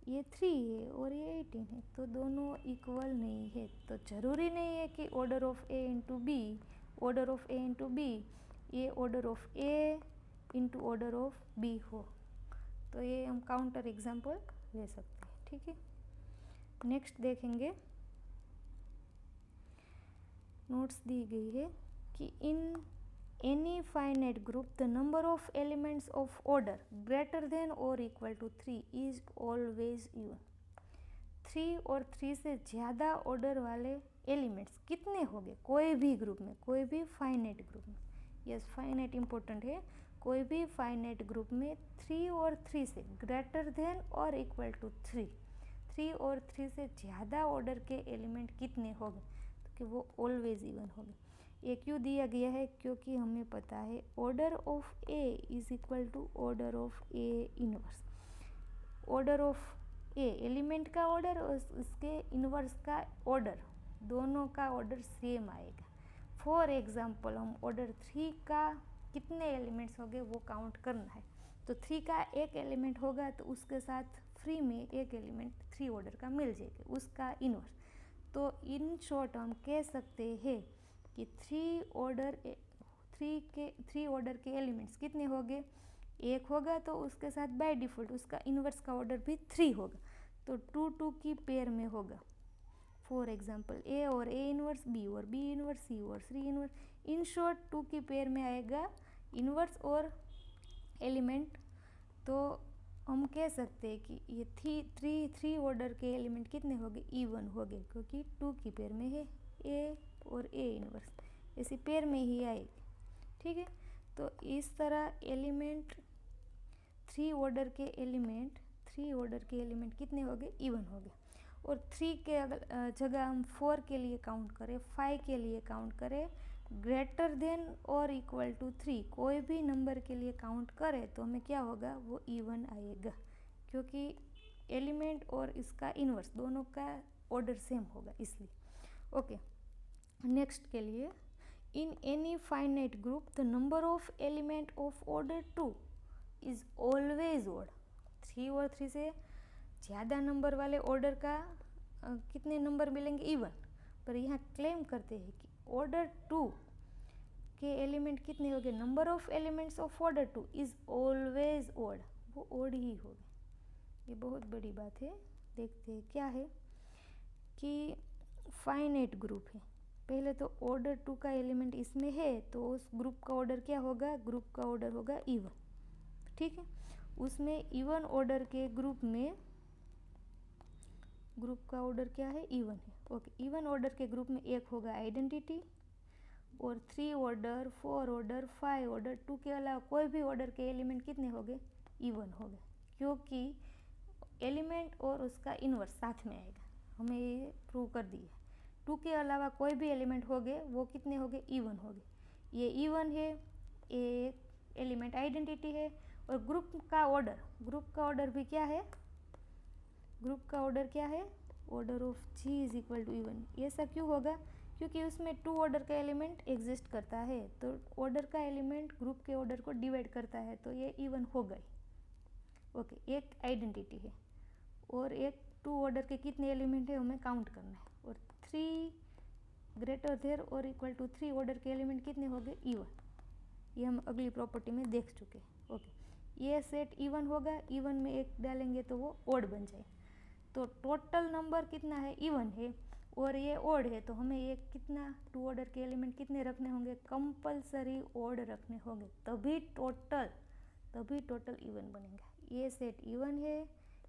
ये 3 है और ये 18 है, तो दोनों इक्वल नहीं है। तो ज़रूरी नहीं है कि order of a into B, order of a into B ये order of a into order of b हो, तो ये हम काउंटर एग्जांपल ले सकते हैं। ठीक है, नेक्स्ट देखेंगे, नोट्स दी गई है कि इन any finite group the number of elements of order greater than or equal to 3 is always even। 3 और 3 से ज़्यादा ऑर्डर वाले एलिमेंट्स कितने होंगे कोई भी ग्रुप में, कोई भी फाइनाइट ग्रुप में। यस, फाइनाइट इम्पोर्टेंट है, कोई भी फाइनाइट ग्रुप में 3 और 3 से ग्रेटर देन और इक्वल टू 3 3 और 3 से ज़्यादा ऑर्डर के एलिमेंट कितने होंगे, तो कि वो ऑलवेज इवन होंगे। ये क्यों दिया गया है, क्योंकि हमें पता है order of A is equal to order of a inverse. Order of a element का ऑर्डर और उसके इनवर्स का ऑर्डर, दोनों का ऑर्डर सेम आएगा। फॉर एग्जाम्पल हम ऑर्डर 3 का कितने एलिमेंट्स होंगे वो काउंट करना है, तो 3 का एक एलिमेंट होगा तो उसके साथ फ्री में एक एलिमेंट 3 ऑर्डर का मिल जाएगा, उसका इनवर्स। तो इन शॉर्ट हम कह सकते हैं कि 3 ऑर्डर के एलिमेंट्स कितने होंगे, एक होगा तो उसके साथ बाय डिफ़ॉल्ट उसका इनवर्स का ऑर्डर भी 3 होगा, तो 2 की पेयर में होगा। फॉर एग्जाम्पल ए और ए इनवर्स, बी और बी इनवर्स, सी और सी इनवर्स। इन शॉर्ट 2 की पेयर में आएगा इनवर्स और एलिमेंट। तो हम कह सकते हैं कि ये 3 ऑर्डर के एलिमेंट कितने हो गए, इवन हो गए, क्योंकि 2 की पेयर में है ए और ए इनवर्स, इसी पेयर में ही आएगी। ठीक है, तो इस तरह एलिमेंट 3 ऑर्डर के एलिमेंट कितने हो गए, इवन हो गए। और 3 के जगह हम 4 के लिए काउंट करें, 5 के लिए काउंट करें, ग्रेटर देन और इक्वल टू 3 कोई भी नंबर के लिए काउंट करें तो हमें क्या होगा, वो इवन आएगा, क्योंकि एलिमेंट और इसका इनवर्स दोनों का ऑर्डर सेम होगा इसलिए। ओके, नेक्स्ट के लिए, इन any finite group the number of element of order 2 is always odd. 3 और 3 से ज़्यादा नंबर वाले ऑर्डर का कितने नंबर मिलेंगे, इवन। पर यहाँ क्लेम करते हैं कि ऑर्डर 2 के एलिमेंट कितने हो गए, number of elements of order 2 is always odd, वो ऑड ही होगा। ये बहुत बड़ी बात है। देखते हैं क्या है कि फाइनाइट ग्रुप है, पहले तो ऑर्डर 2 का एलिमेंट इसमें है तो उस ग्रुप का ऑर्डर क्या होगा, ग्रुप का ऑर्डर होगा इवन। ठीक है, उसमें इवन ऑर्डर के ग्रुप में ग्रुप का ऑर्डर क्या है, इवन है। ओके, इवन ऑर्डर के ग्रुप में एक होगा आइडेंटिटी, और 3 ऑर्डर, 4 ऑर्डर, 5 ऑर्डर, 2 के अलावा कोई भी ऑर्डर के एलिमेंट कितने हो गए, इवन हो गए, क्योंकि एलिमेंट और उसका इनवर्स साथ में आएगा। हमें ये प्रूव कर दिया। 2 के अलावा कोई भी एलिमेंट हो गए वो कितने हो गए, इवन हो गए। ये इवन है, एक एलिमेंट आइडेंटिटी है, और ग्रुप का ऑर्डर भी क्या है, ग्रुप का ऑर्डर क्या है, order of G is equal to even. ऐसा क्यों होगा, क्योंकि उसमें 2 ऑर्डर का एलिमेंट एग्जिस्ट करता है, तो ऑर्डर का एलिमेंट ग्रुप के ऑर्डर को डिवाइड करता है, तो ये इवन हो गई। ओके, एक आइडेंटिटी है और एक 2 ऑर्डर के कितने एलिमेंट है हमें काउंट करना है, और 3 ग्रेटर देर और इक्वल टू 3 ऑर्डर के एलिमेंट कितने हो गए, इवन। ये हम अगली प्रॉपर्टी में देख चुके। ओके, ये सेट इवन होगा, इवन में एक डालेंगे तो वो ऑड बन जाए। तो टोटल नंबर कितना है, इवन है, और ये ऑड है, तो हमें ये कितना 2 ऑर्डर के एलिमेंट कितने रखने होंगे, कंपलसरी ऑड रखने होंगे, तभी टोटल इवन बनेगा। ये सेट इवन है,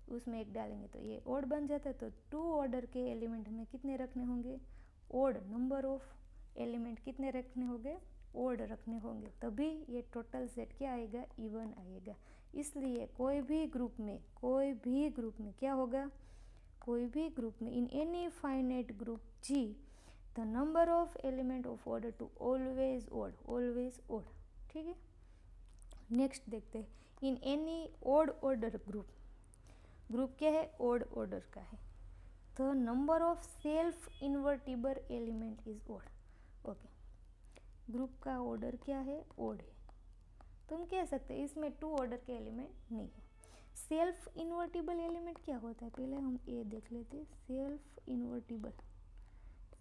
उसमें एक डालेंगे तो ये ऑड बन जाता है, तो 2 ऑर्डर के एलिमेंट हमें कितने रखने होंगे, ऑड। नंबर ऑफ एलिमेंट कितने रखने होंगे, ऑड रखने होंगे, तभी ये टोटल सेट क्या आएगा, इवन आएगा। इसलिए कोई भी ग्रुप में क्या होगा, कोई भी ग्रुप में, in any finite group G the number of element of order 2 always odd. ठीक है, नेक्स्ट देखते हैं, in any odd order group क्या है, ऑड ऑर्डर का है, the number of self invertible element is odd. Okay, group का order क्या है, ऑड है, तुम कह सकते हैं इसमें 2 ऑर्डर के एलिमेंट नहीं है। सेल्फ इन्वर्टिबल एलिमेंट क्या होता है, पहले हम ए देख लेते हैं। सेल्फ इन्वर्टिबल,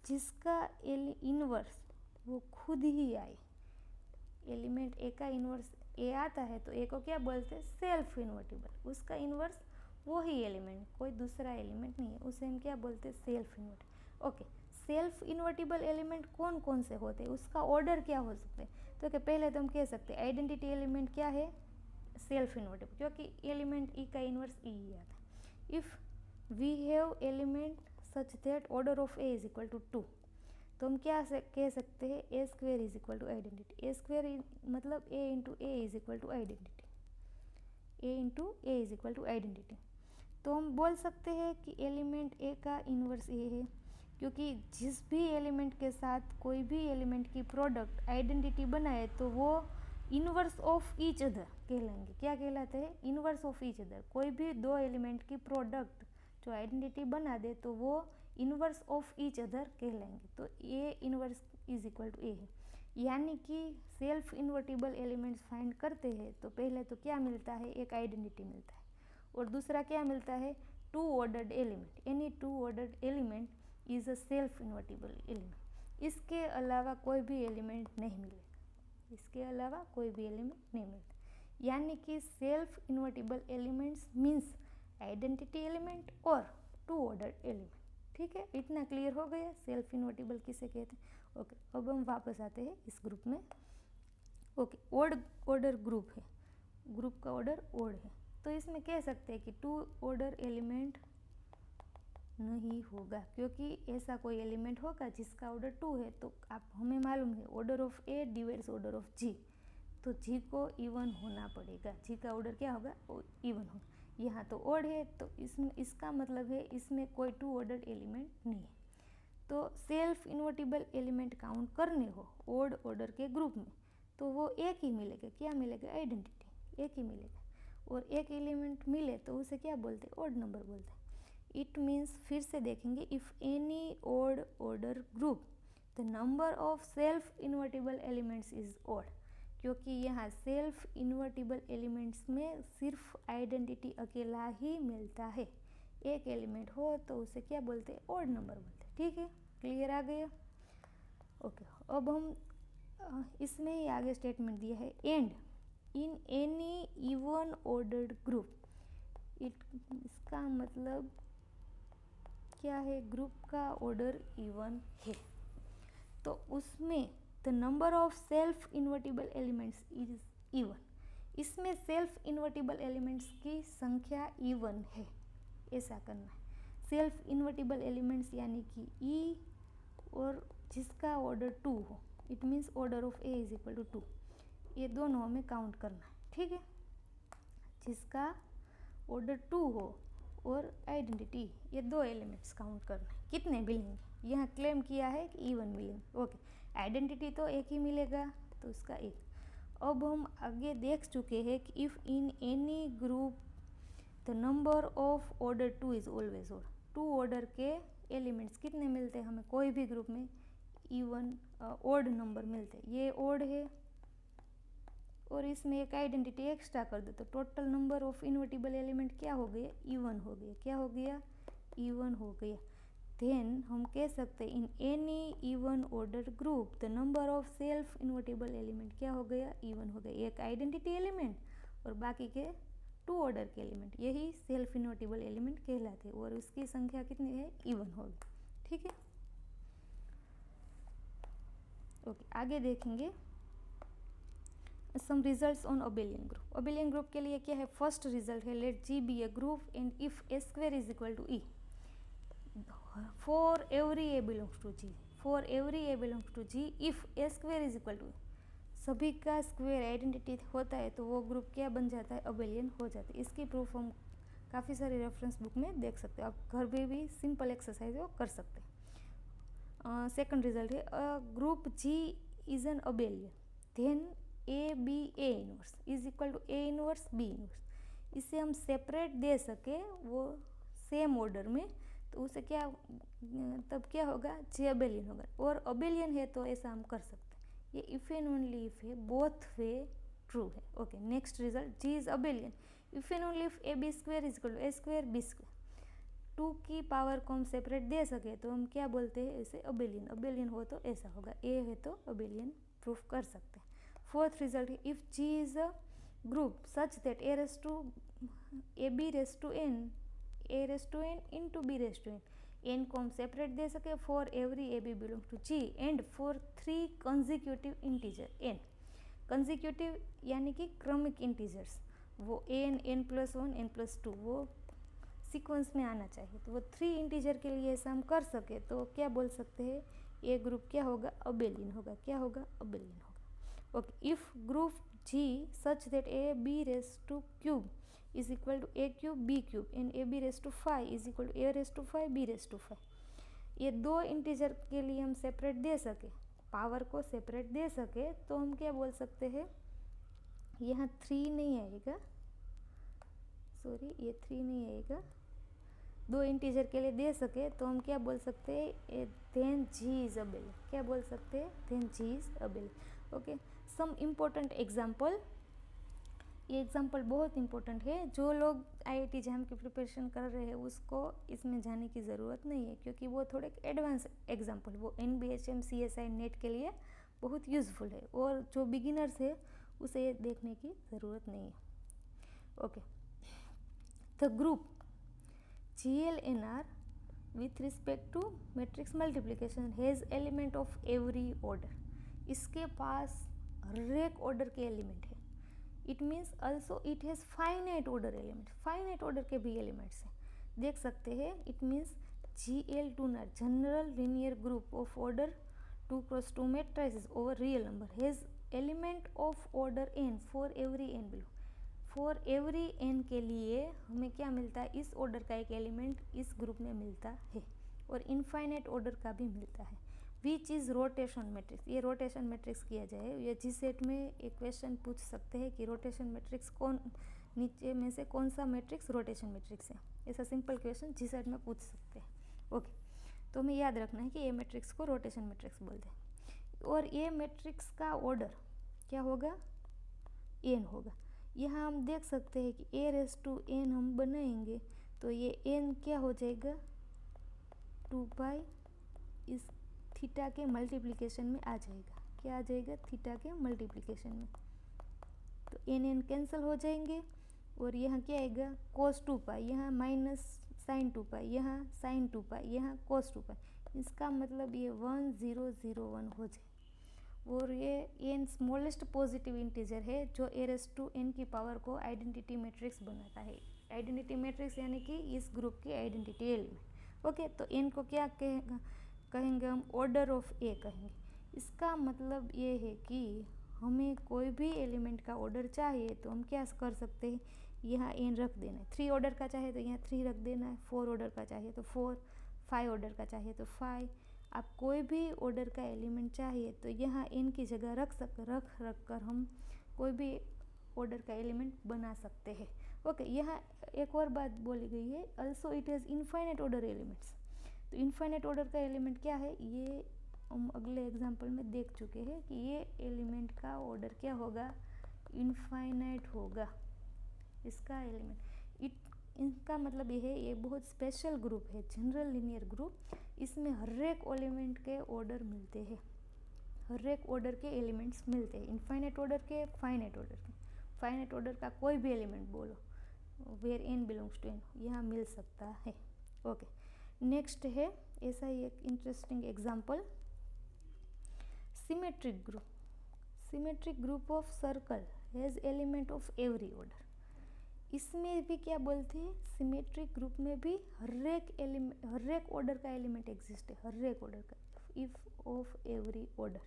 जिसका इनवर्स वो खुद ही आए, एलिमेंट ए का इनवर्स ए आता है तो ए को क्या बोलते हैं, सेल्फ इन्वर्टिबल। उसका इनवर्स वो ही एलिमेंट, कोई दूसरा एलिमेंट नहीं है, उसे हम क्या बोलते हैं, self invertible. Okay, self invertible element कौन कौन से होते हैं, उसका ऑर्डर क्या हो सकते हैं, तो कि पहले तो हम कह सकते हैं आइडेंटिटी एलिमेंट क्या है, सेल्फ इन्वर्टिबल, क्योंकि एलिमेंट ई का इनवर्स ई ही आता है। If we have element such that order of A is equal to 2, तो हम क्या कह सकते हैं, a square is equal to identity. A square मतलब a into a is equal to identity, a into a is equal to identity. तो हम बोल सकते हैं कि एलिमेंट ए का इन्वर्स ए है, क्योंकि जिस भी एलिमेंट के साथ कोई भी एलिमेंट की प्रोडक्ट आइडेंटिटी बनाए तो वो इन्वर्स ऑफ ईच अदर कहलाएंगे। क्या कहलाते हैं? Inverse of each other. कोई भी दो एलिमेंट की प्रोडक्ट जो आइडेंटिटी बना दे तो वो इन्वर्स ऑफ ईच अदर कहलाएंगे। तो a inverse is equal to a है। यानी कि सेल्फ इन्वर्टिबल एलिमेंट्स फाइंड करते हैं तो पहले तो क्या मिलता है? एक आइडेंटिटी मिलता है, और दूसरा क्या मिलता है? Two ordered element. Any two ordered element is a self invertible element. इसके अलावा कोई भी एलिमेंट नहीं मिलेगा, इसके अलावा कोई भी एलिमेंट नहीं मिलता। यानी कि self invertible elements means identity element और टू ऑर्डर्ड एलिमेंट। ठीक है, इतना क्लियर हो गया सेल्फ इन्वर्टिबल किसे कहते हैं। ओके, अब हम वापस आते हैं इस ग्रुप में। ओके, ओड ऑर्डर ग्रुप है, ग्रुप का ऑर्डर ओड है, तो इसमें कह सकते हैं कि टू ऑर्डर एलिमेंट नहीं होगा, क्योंकि ऐसा कोई एलिमेंट होगा जिसका ऑर्डर 2 है। तो आप हमें मालूम है order of a divides order of G, तो जी को इवन होना पड़ेगा। जी का ऑर्डर क्या होगा? इवन होगा। यहाँ तो ओड है, तो इसका मतलब है इसमें कोई टू ऑर्डर एलिमेंट नहीं है। तो सेल्फ इन्वर्टिबल एलिमेंट काउंट करने हो ओड ऑर्डर के ग्रुप में तो वो एक ही मिलेगा। क्या मिलेगा? आइडेंटिटी एक ही मिलेगा। और एक एलिमेंट मिले तो उसे क्या बोलते हैं? ओड नंबर बोलते हैं। इट मीन्स, फिर से देखेंगे, if any odd order group the number of self invertible elements is odd, क्योंकि यहाँ सेल्फ इन्वर्टिबल एलिमेंट्स में सिर्फ आइडेंटिटी अकेला ही मिलता है। एक एलिमेंट हो तो उसे क्या बोलते हैं? ओड नंबर बोलते हैं। ठीक है, क्लियर आ गया? ओके, अब हम इसमें ही आगे स्टेटमेंट दिया है, and in any even ordered group. इसका मतलब क्या है? ग्रुप का ऑर्डर इवन है तो उसमें the number of self invertible elements is even. इसमें सेल्फ इन्वर्टिबल एलिमेंट्स की संख्या इवन है, ऐसा करना है। सेल्फ इन्वर्टिबल एलिमेंट्स यानी कि ई और जिसका ऑर्डर 2 हो, it means order of A is equal to 2, ये दोनों हमें काउंट करना है। ठीक है, जिसका ऑर्डर 2 हो और आइडेंटिटी, ये दो एलिमेंट्स काउंट करना है। कितने मिलेंगे? यहाँ क्लेम किया है कि इवन मिलेंगे। ओके, आइडेंटिटी तो एक ही मिलेगा तो उसका एक। अब हम आगे देख चुके हैं कि if in any group the number of order 2 is always odd. 2 order के एलिमेंट्स कितने मिलते हैं हमें? कोई भी ग्रुप में इवन ओड नंबर मिलते हैं। ये ओड है और इसमें एक आइडेंटिटी एक्स्ट्रा कर दो तो total number of invertible element क्या हो गया? इवन हो गया। क्या हो गया? इवन हो गया। देन हम कह सकते हैं in any even order group the number of self invertible element क्या हो गया? इवन हो गया। एक आइडेंटिटी एलिमेंट और बाकी के 2 ऑर्डर के एलिमेंट, यही सेल्फ इन्वर्टिबल एलिमेंट कहलाते हैं और उसकी संख्या कितनी है? इवन होगी। ठीक है, ओके, आगे देखेंगे some results on abelian group. Abelian group के लिए क्या है? फर्स्ट रिजल्ट है let g be a group and if a square is equal to e for every a belongs to g. For every a belongs to g if a square is equal to, सभी का square identity होता है तो वो group क्या बन जाता है? अबेलियन हो जाता है। इसकी प्रूफ हम काफ़ी सारे रेफरेंस बुक में देख सकते हो, आप घर में भी सिंपल एक्सरसाइज वो कर सकते हैं। सेकंड रिजल्ट है group G is an abelian then a b a inverse is equal to a inverse b inverse. इसे हम सेपरेट दे सके वो सेम ऑर्डर में तो उसे क्या, तब क्या होगा? जे अबेलियन होगा। और अबेलियन है तो ऐसा हम कर सकते हैं। ये इफ एंड ओनली इफ है, बोथ वे ट्रू है। Okay, next result, G is abelian if and only if a b square is equal to a square b square. 2 की पावर को हम सेपरेट दे सके तो हम क्या बोलते हैं? इसे अबेलियन। अबेलियन हो तो ऐसा होगा, ए है तो अबेलियन प्रूफ कर सकते हैं। फोर्थ रिजल्ट है if G is a group such that a raise to a b raise to n a raise to n into b raise to n. N को हम सेपरेट दे सके for every A B belongs to G and for 3 consecutive integer n. Consecutive यानी कि क्रमिक integers, वो n, n plus 1, n plus 2 वो sequence में आना चाहिए। तो वो 3 इंटीजर के लिए ऐसा हम कर सके तो क्या बोल सकते हैं? ए ग्रुप क्या होगा? अबेलियन होगा। क्या होगा? अबेलियन होगा। Okay, if group G such that a b raise to cube is equal to a cube b cube and A b raise to 5 is equal to a raise to 5 b raise to 5। ये दो integer के लिए हम separate दे सके, power को separate दे सके, तो हम क्या बोल सकते हैं, यहाँ 3 नहीं आएगा, सॉरी ये 3 नहीं आएगा, दो इंटीजर के लिए दे सके तो हम क्या बोल सकते हैं, देन जी इज अबेल, क्या बोल सकते हैं, then G is Abel. Okay, some important example, ये एग्जाम्पल बहुत इंपॉर्टेंट है, जो लोग IIT JAM की प्रिपरेशन कर रहे हैं उसको इसमें जाने की ज़रूरत नहीं है, क्योंकि वो थोड़े एडवांस एग्जाम्पल, वो NBHM CSI नेट के लिए बहुत यूज़फुल है, और जो बिगिनर्स है उसे देखने की ज़रूरत नहीं है। Okay, the group GLNR with respect to matrix multiplication has element of every order, इसके पास हर एक ऑर्डर के एलिमेंट है। It means also it has finite order element, finite order के भी एलिमेंट्स हैं, देख सकते हैं। It means GL2NR general linear group of order 2x2 matrices over real number has element of order n for every n below. For every n के लिए हमें क्या मिलता है, इस ऑर्डर का एक एलिमेंट इस ग्रुप में मिलता है, और इनफाइनाइट ऑर्डर का भी मिलता है। विच इज़ रोटेशन मैट्रिक्स, ये रोटेशन मैट्रिक्स किया जाए, ये जिस सेट में एक क्वेश्चन पूछ सकते हैं कि रोटेशन मैट्रिक्स कौन, नीचे में से कौन सा मैट्रिक्स रोटेशन मैट्रिक्स है, ऐसा सिंपल क्वेश्चन जिस सेट में पूछ सकते हैं। ओके, तो हमें याद रखना है कि ये मैट्रिक्स को रोटेशन मैट्रिक्स बोलते हैं, और ये मैट्रिक्स का ऑर्डर क्या होगा, n होगा। यहाँ हम देख सकते हैं कि a रेस टू n हम बनाएंगे तो ये n क्या हो जाएगा, 2 पाई इस थीटा के मल्टीप्लिकेशन में आ जाएगा, क्या आ जाएगा, थीटा के मल्टीप्लिकेशन में, तो n कैंसिल हो जाएंगे, और यहाँ क्या आएगा, cos 2 पाई, यहाँ माइनस साइन 2 पाई, यहाँ साइन 2 पाई, यहाँ cos 2 पाई, इसका मतलब ये 1001 हो जाए, और ये n स्मॉलेस्ट पॉजिटिव इंटीजर है जो a रेस टू n की पावर को आइडेंटिटी मैट्रिक्स बनाता है। आइडेंटिटी मैट्रिक्स यानी कि इस ग्रुप की आइडेंटिटी एलिमेंट। ओके, तो n को क्या कहेंगे हम, ऑर्डर ऑफ a कहेंगे। इसका मतलब ये है कि हमें कोई भी एलिमेंट का ऑर्डर चाहिए तो हम क्या कर सकते हैं, यहाँ n रख देना है, 3 ऑर्डर का चाहिए तो यहाँ 3 रख देना है, 4 ऑर्डर का चाहिए तो 4, 5 ऑर्डर का चाहिए तो 5, आप कोई भी ऑर्डर का एलिमेंट चाहिए तो यहाँ n की जगह रख कर हम कोई भी ऑर्डर का एलिमेंट बना सकते हैं। ओके, यहाँ एक और बात बोली गई है, also it has infinite order elements. तो इनफाइनाइट ऑर्डर का एलिमेंट क्या है, ये हम अगले एग्जाम्पल में देख चुके हैं कि ये एलिमेंट का ऑर्डर क्या होगा, इनफाइनाइट होगा, इसका एलिमेंट। इनका मतलब ये है, ये बहुत स्पेशल ग्रुप है, जनरल लीनियर ग्रुप, इसमें हर एक एलिमेंट के ऑर्डर मिलते हैं, हर एक ऑर्डर के एलिमेंट्स मिलते हैं, इनफाइनाइट ऑर्डर के, फाइनाइट ऑर्डर के। फाइनाइट ऑर्डर का कोई भी एलिमेंट बोलो, where n belongs to n, यहाँ मिल सकता है। ओके, नेक्स्ट है ऐसा ही एक interesting example, symmetric group. Symmetric group of circle has element of every order. इसमें भी क्या बोलते हैं, सिमेट्रिक ग्रुप में भी हर एक ऑर्डर का एलिमेंट एग्जिस्ट है, हर एक ऑर्डर का, इफ ऑफ एवरी ऑर्डर।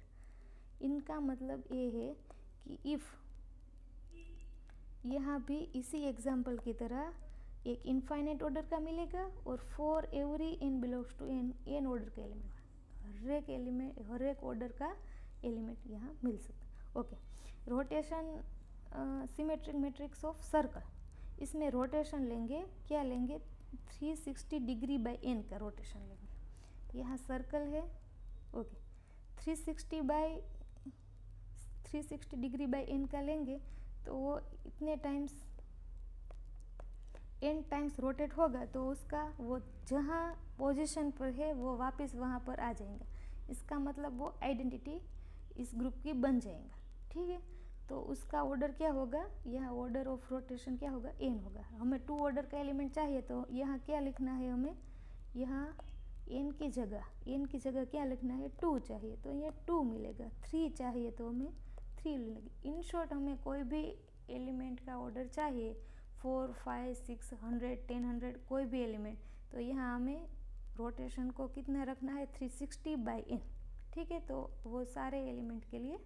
इनका मतलब ये है कि इफ, यहाँ भी इसी एग्जाम्पल की तरह एक इनफाइनाइट ऑर्डर का मिलेगा, और for every n belongs to n order का एलिमेंट, हर एक ऑर्डर का एलिमेंट यहाँ मिल सकता है। Okay, rotation symmetric matrix of circle, इसमें रोटेशन लेंगे, क्या लेंगे, 360 डिग्री बाय n का रोटेशन लेंगे। यहाँ सर्कल है, ओके, 360 डिग्री बाय n का लेंगे तो वो इतने टाइम्स n टाइम्स रोटेट होगा, तो उसका वो जहाँ पोजीशन पर है वो वापस वहाँ पर आ जाएगा। इसका मतलब वो आइडेंटिटी इस ग्रुप की बन जाएगा, ठीक है। तो उसका ऑर्डर क्या होगा, यहाँ ऑर्डर ऑफ रोटेशन क्या होगा, n होगा। हमें 2 ऑर्डर का एलिमेंट चाहिए तो यहाँ क्या लिखना है, हमें यहाँ n की जगह क्या लिखना है, 2 चाहिए तो ये 2 मिलेगा, 3 चाहिए तो हमें 3 मिलेगी। इन शॉर्ट हमें कोई भी एलिमेंट का ऑर्डर चाहिए, 4, 5, 6, 100, 10, कोई भी एलिमेंट, तो यहाँ हमें रोटेशन को कितना रखना है, 360 बाय n, ठीक है। तो वो सारे एलिमेंट के लिए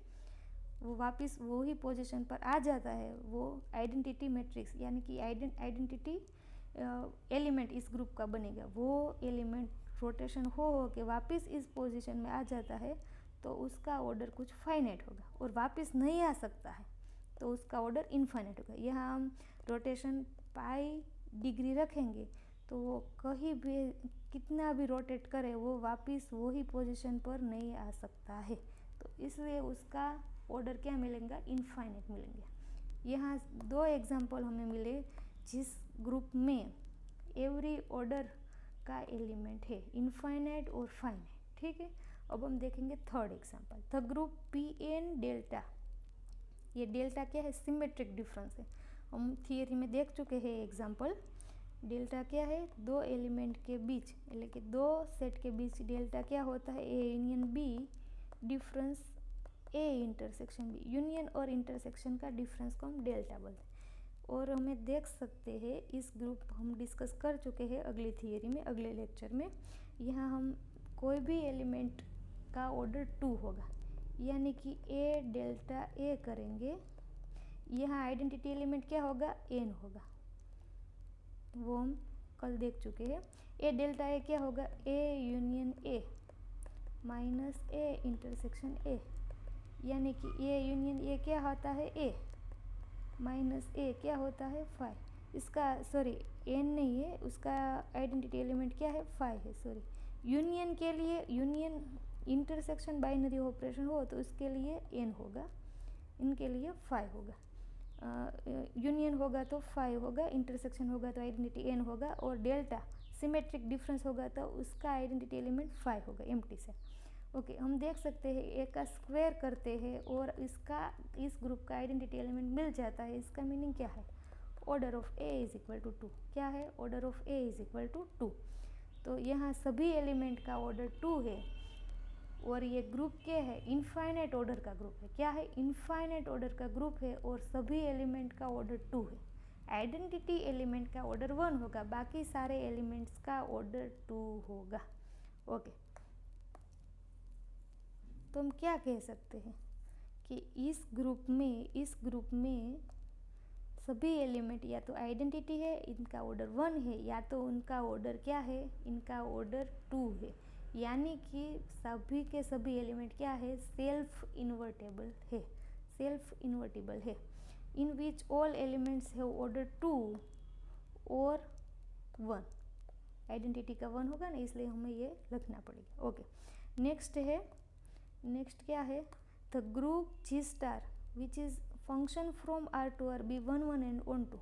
वो वापस वो ही पोजीशन पर आ जाता है, वो आइडेंटिटी मैट्रिक्स यानी कि आइडेंटिटी एलिमेंट इस ग्रुप का बनेगा। वो एलिमेंट रोटेशन हो के वापस इस पोजीशन में आ जाता है तो उसका ऑर्डर कुछ फाइनाइट होगा, और वापस नहीं आ सकता है तो उसका ऑर्डर इनफाइनाइट होगा। यहाँ हम रोटेशन पाई डिग्री रखेंगे तो वो कहीं भी कितना भी रोटेट करे वो वापस वही पोजीशन पर नहीं आ सकता है, तो इसलिए उसका ऑर्डर क्या मिलेगा, इनफाइनाइट मिलेंगे। यहाँ 2 एग्जाम्पल हमें मिले जिस ग्रुप में एवरी ऑर्डर का एलिमेंट है इनफाइनाइट और फाइनाइट। ठीक है, अब हम देखेंगे third example, the group P N delta. ये डेल्टा क्या है, सिमेट्रिक डिफरेंस है। हम थियरी में देख चुके हैं एग्जाम्पल। डेल्टा क्या है, 2 एलिमेंट के बीच यानी कि 2 सेट के बीच डेल्टा क्या होता है, A union B difference A intersection B. Union और इंटरसेक्शन का डिफरेंस को हम डेल्टा बोलते हैं। और हमें देख सकते हैं इस ग्रुप हम डिस्कस कर चुके हैं अगली थियरी में, अगले लेक्चर में। यहाँ हम कोई भी एलिमेंट का ऑर्डर 2 होगा, यानी कि ए डेल्टा ए करेंगे, यहाँ आइडेंटिटी एलिमेंट क्या होगा, एन होगा, वो हम कल देख चुके हैं। ए डेल्टा ए क्या होगा, A union A minus A intersection A, यानी कि ए यूनियन ए क्या होता है, ए माइनस ए क्या होता है, 5। इसका सॉरी एन नहीं है, उसका आइडेंटिटी एलिमेंट क्या है, 5 है। सॉरी, यूनियन के लिए, यूनियन इंटरसेक्शन बाइनरी ऑपरेशन हो तो उसके लिए एन होगा, इनके लिए 5 होगा। यूनियन होगा तो 5 होगा, इंटरसेक्शन होगा तो आइडेंटिटी एन होगा, और डेल्टा सिमेट्रिक डिफरेंस होगा तो उसका आइडेंटिटी एलिमेंट 5 होगा एम्प्टी से। ओके, हम देख सकते हैं ए का स्क्वायर करते हैं और इसका इस ग्रुप का आइडेंटिटी एलिमेंट मिल जाता है। इसका मीनिंग क्या है, order of A is equal to 2। क्या है, order of A is equal to 2। तो यहाँ सभी एलिमेंट का ऑर्डर 2 है, और ये ग्रुप क्या है, इनफाइनाइट ऑर्डर का ग्रुप है। क्या है, इनफाइनाइट ऑर्डर का ग्रुप है, और सभी एलिमेंट का ऑर्डर 2 है। आइडेंटिटी एलिमेंट का ऑर्डर 1 होगा, बाकी सारे एलिमेंट्स का ऑर्डर 2 होगा। ओके, तो हम क्या कह सकते हैं कि इस ग्रुप में सभी एलिमेंट या तो आइडेंटिटी है, इनका ऑर्डर 1 है, या तो उनका ऑर्डर क्या है, इनका ऑर्डर 2 है। यानी कि सभी के सभी एलिमेंट क्या है, सेल्फ इन्वर्टेबल है, सेल्फ इन्वर्टेबल है। In which all elements have order 2 और 1। आइडेंटिटी का 1 होगा ना, इसलिए हमें ये लिखना पड़ेगा। ओके, नेक्स्ट क्या है, the group G star which is function from R to R be 1 1 and 1 2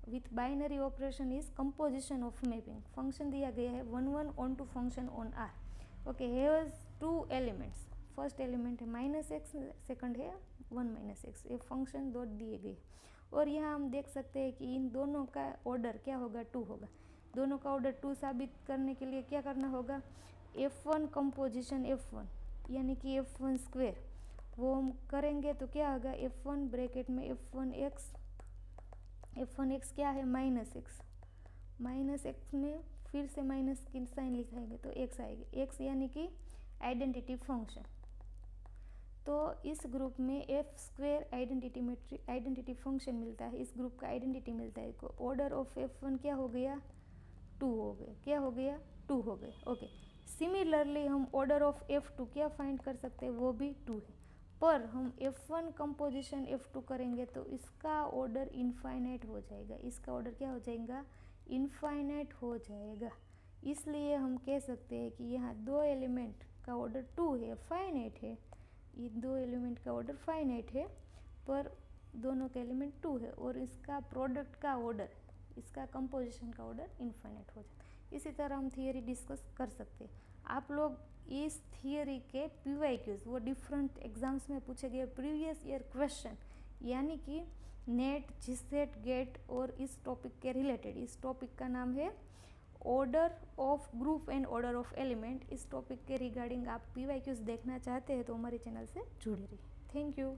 with binary operation is composition of mapping. Function दिया गया है 1 1 onto function on R. Okay, has 2 एलिमेंट्स, फर्स्ट एलिमेंट है -x, second है 1 - x। ये function 2 दिए गए, और यहाँ हम देख सकते हैं कि इन दोनों का ऑर्डर क्या होगा, 2 होगा। दोनों का ऑर्डर 2 साबित करने के लिए क्या करना होगा, f1 कंपोजिशन f1 यानी कि f1 स्क्वायर, वो हम करेंगे तो क्या होगा, f1 ब्रैकेट में f1x क्या है, -x में फिर से माइनस की साइन लिखाएंगे तो x आएगी, x यानी कि आइडेंटिटी फंक्शन। तो इस ग्रुप में एफ स्क्वायर आइडेंटिटी फंक्शन मिलता है, इस ग्रुप का आइडेंटिटी मिलता है। ऑर्डर ऑफ f1 क्या हो गया, 2 हो गया। क्या हो गया, 2 हो गए। ओके, सिमिलरली हम ऑर्डर ऑफ f2 क्या फाइंड कर सकते हैं, वो भी 2 है, पर हम f1 कंपोजिशन f2 करेंगे तो इसका ऑर्डर इनफाइनाइट हो जाएगा। इसका ऑर्डर क्या हो जाएगा, इनफाइनाइट हो जाएगा। इसलिए हम कह सकते हैं कि यहाँ 2 एलिमेंट का ऑर्डर 2 है, फाइनाइट है। ये 2 एलिमेंट का ऑर्डर फाइनाइट है, पर दोनों का एलिमेंट 2 है, और इसका प्रोडक्ट का ऑर्डर, इसका कंपोजिशन का ऑर्डर इनफाइनाइट हो जाता है। इसी तरह हम थियरी डिस्कस कर सकते हैं। आप लोग इस थियरी के PYQs, वो डिफरेंट एग्जाम्स में पूछे गए प्रीवियस ईयर क्वेश्चन, यानी कि नेट, जीसेट, गेट और इस टॉपिक के रिलेटेड, इस टॉपिक का नाम है order of group and order of element. इस टॉपिक के रिगार्डिंग आप PYQs देखना चाहते हैं तो हमारे चैनल से जुड़े रहिए। Thank you.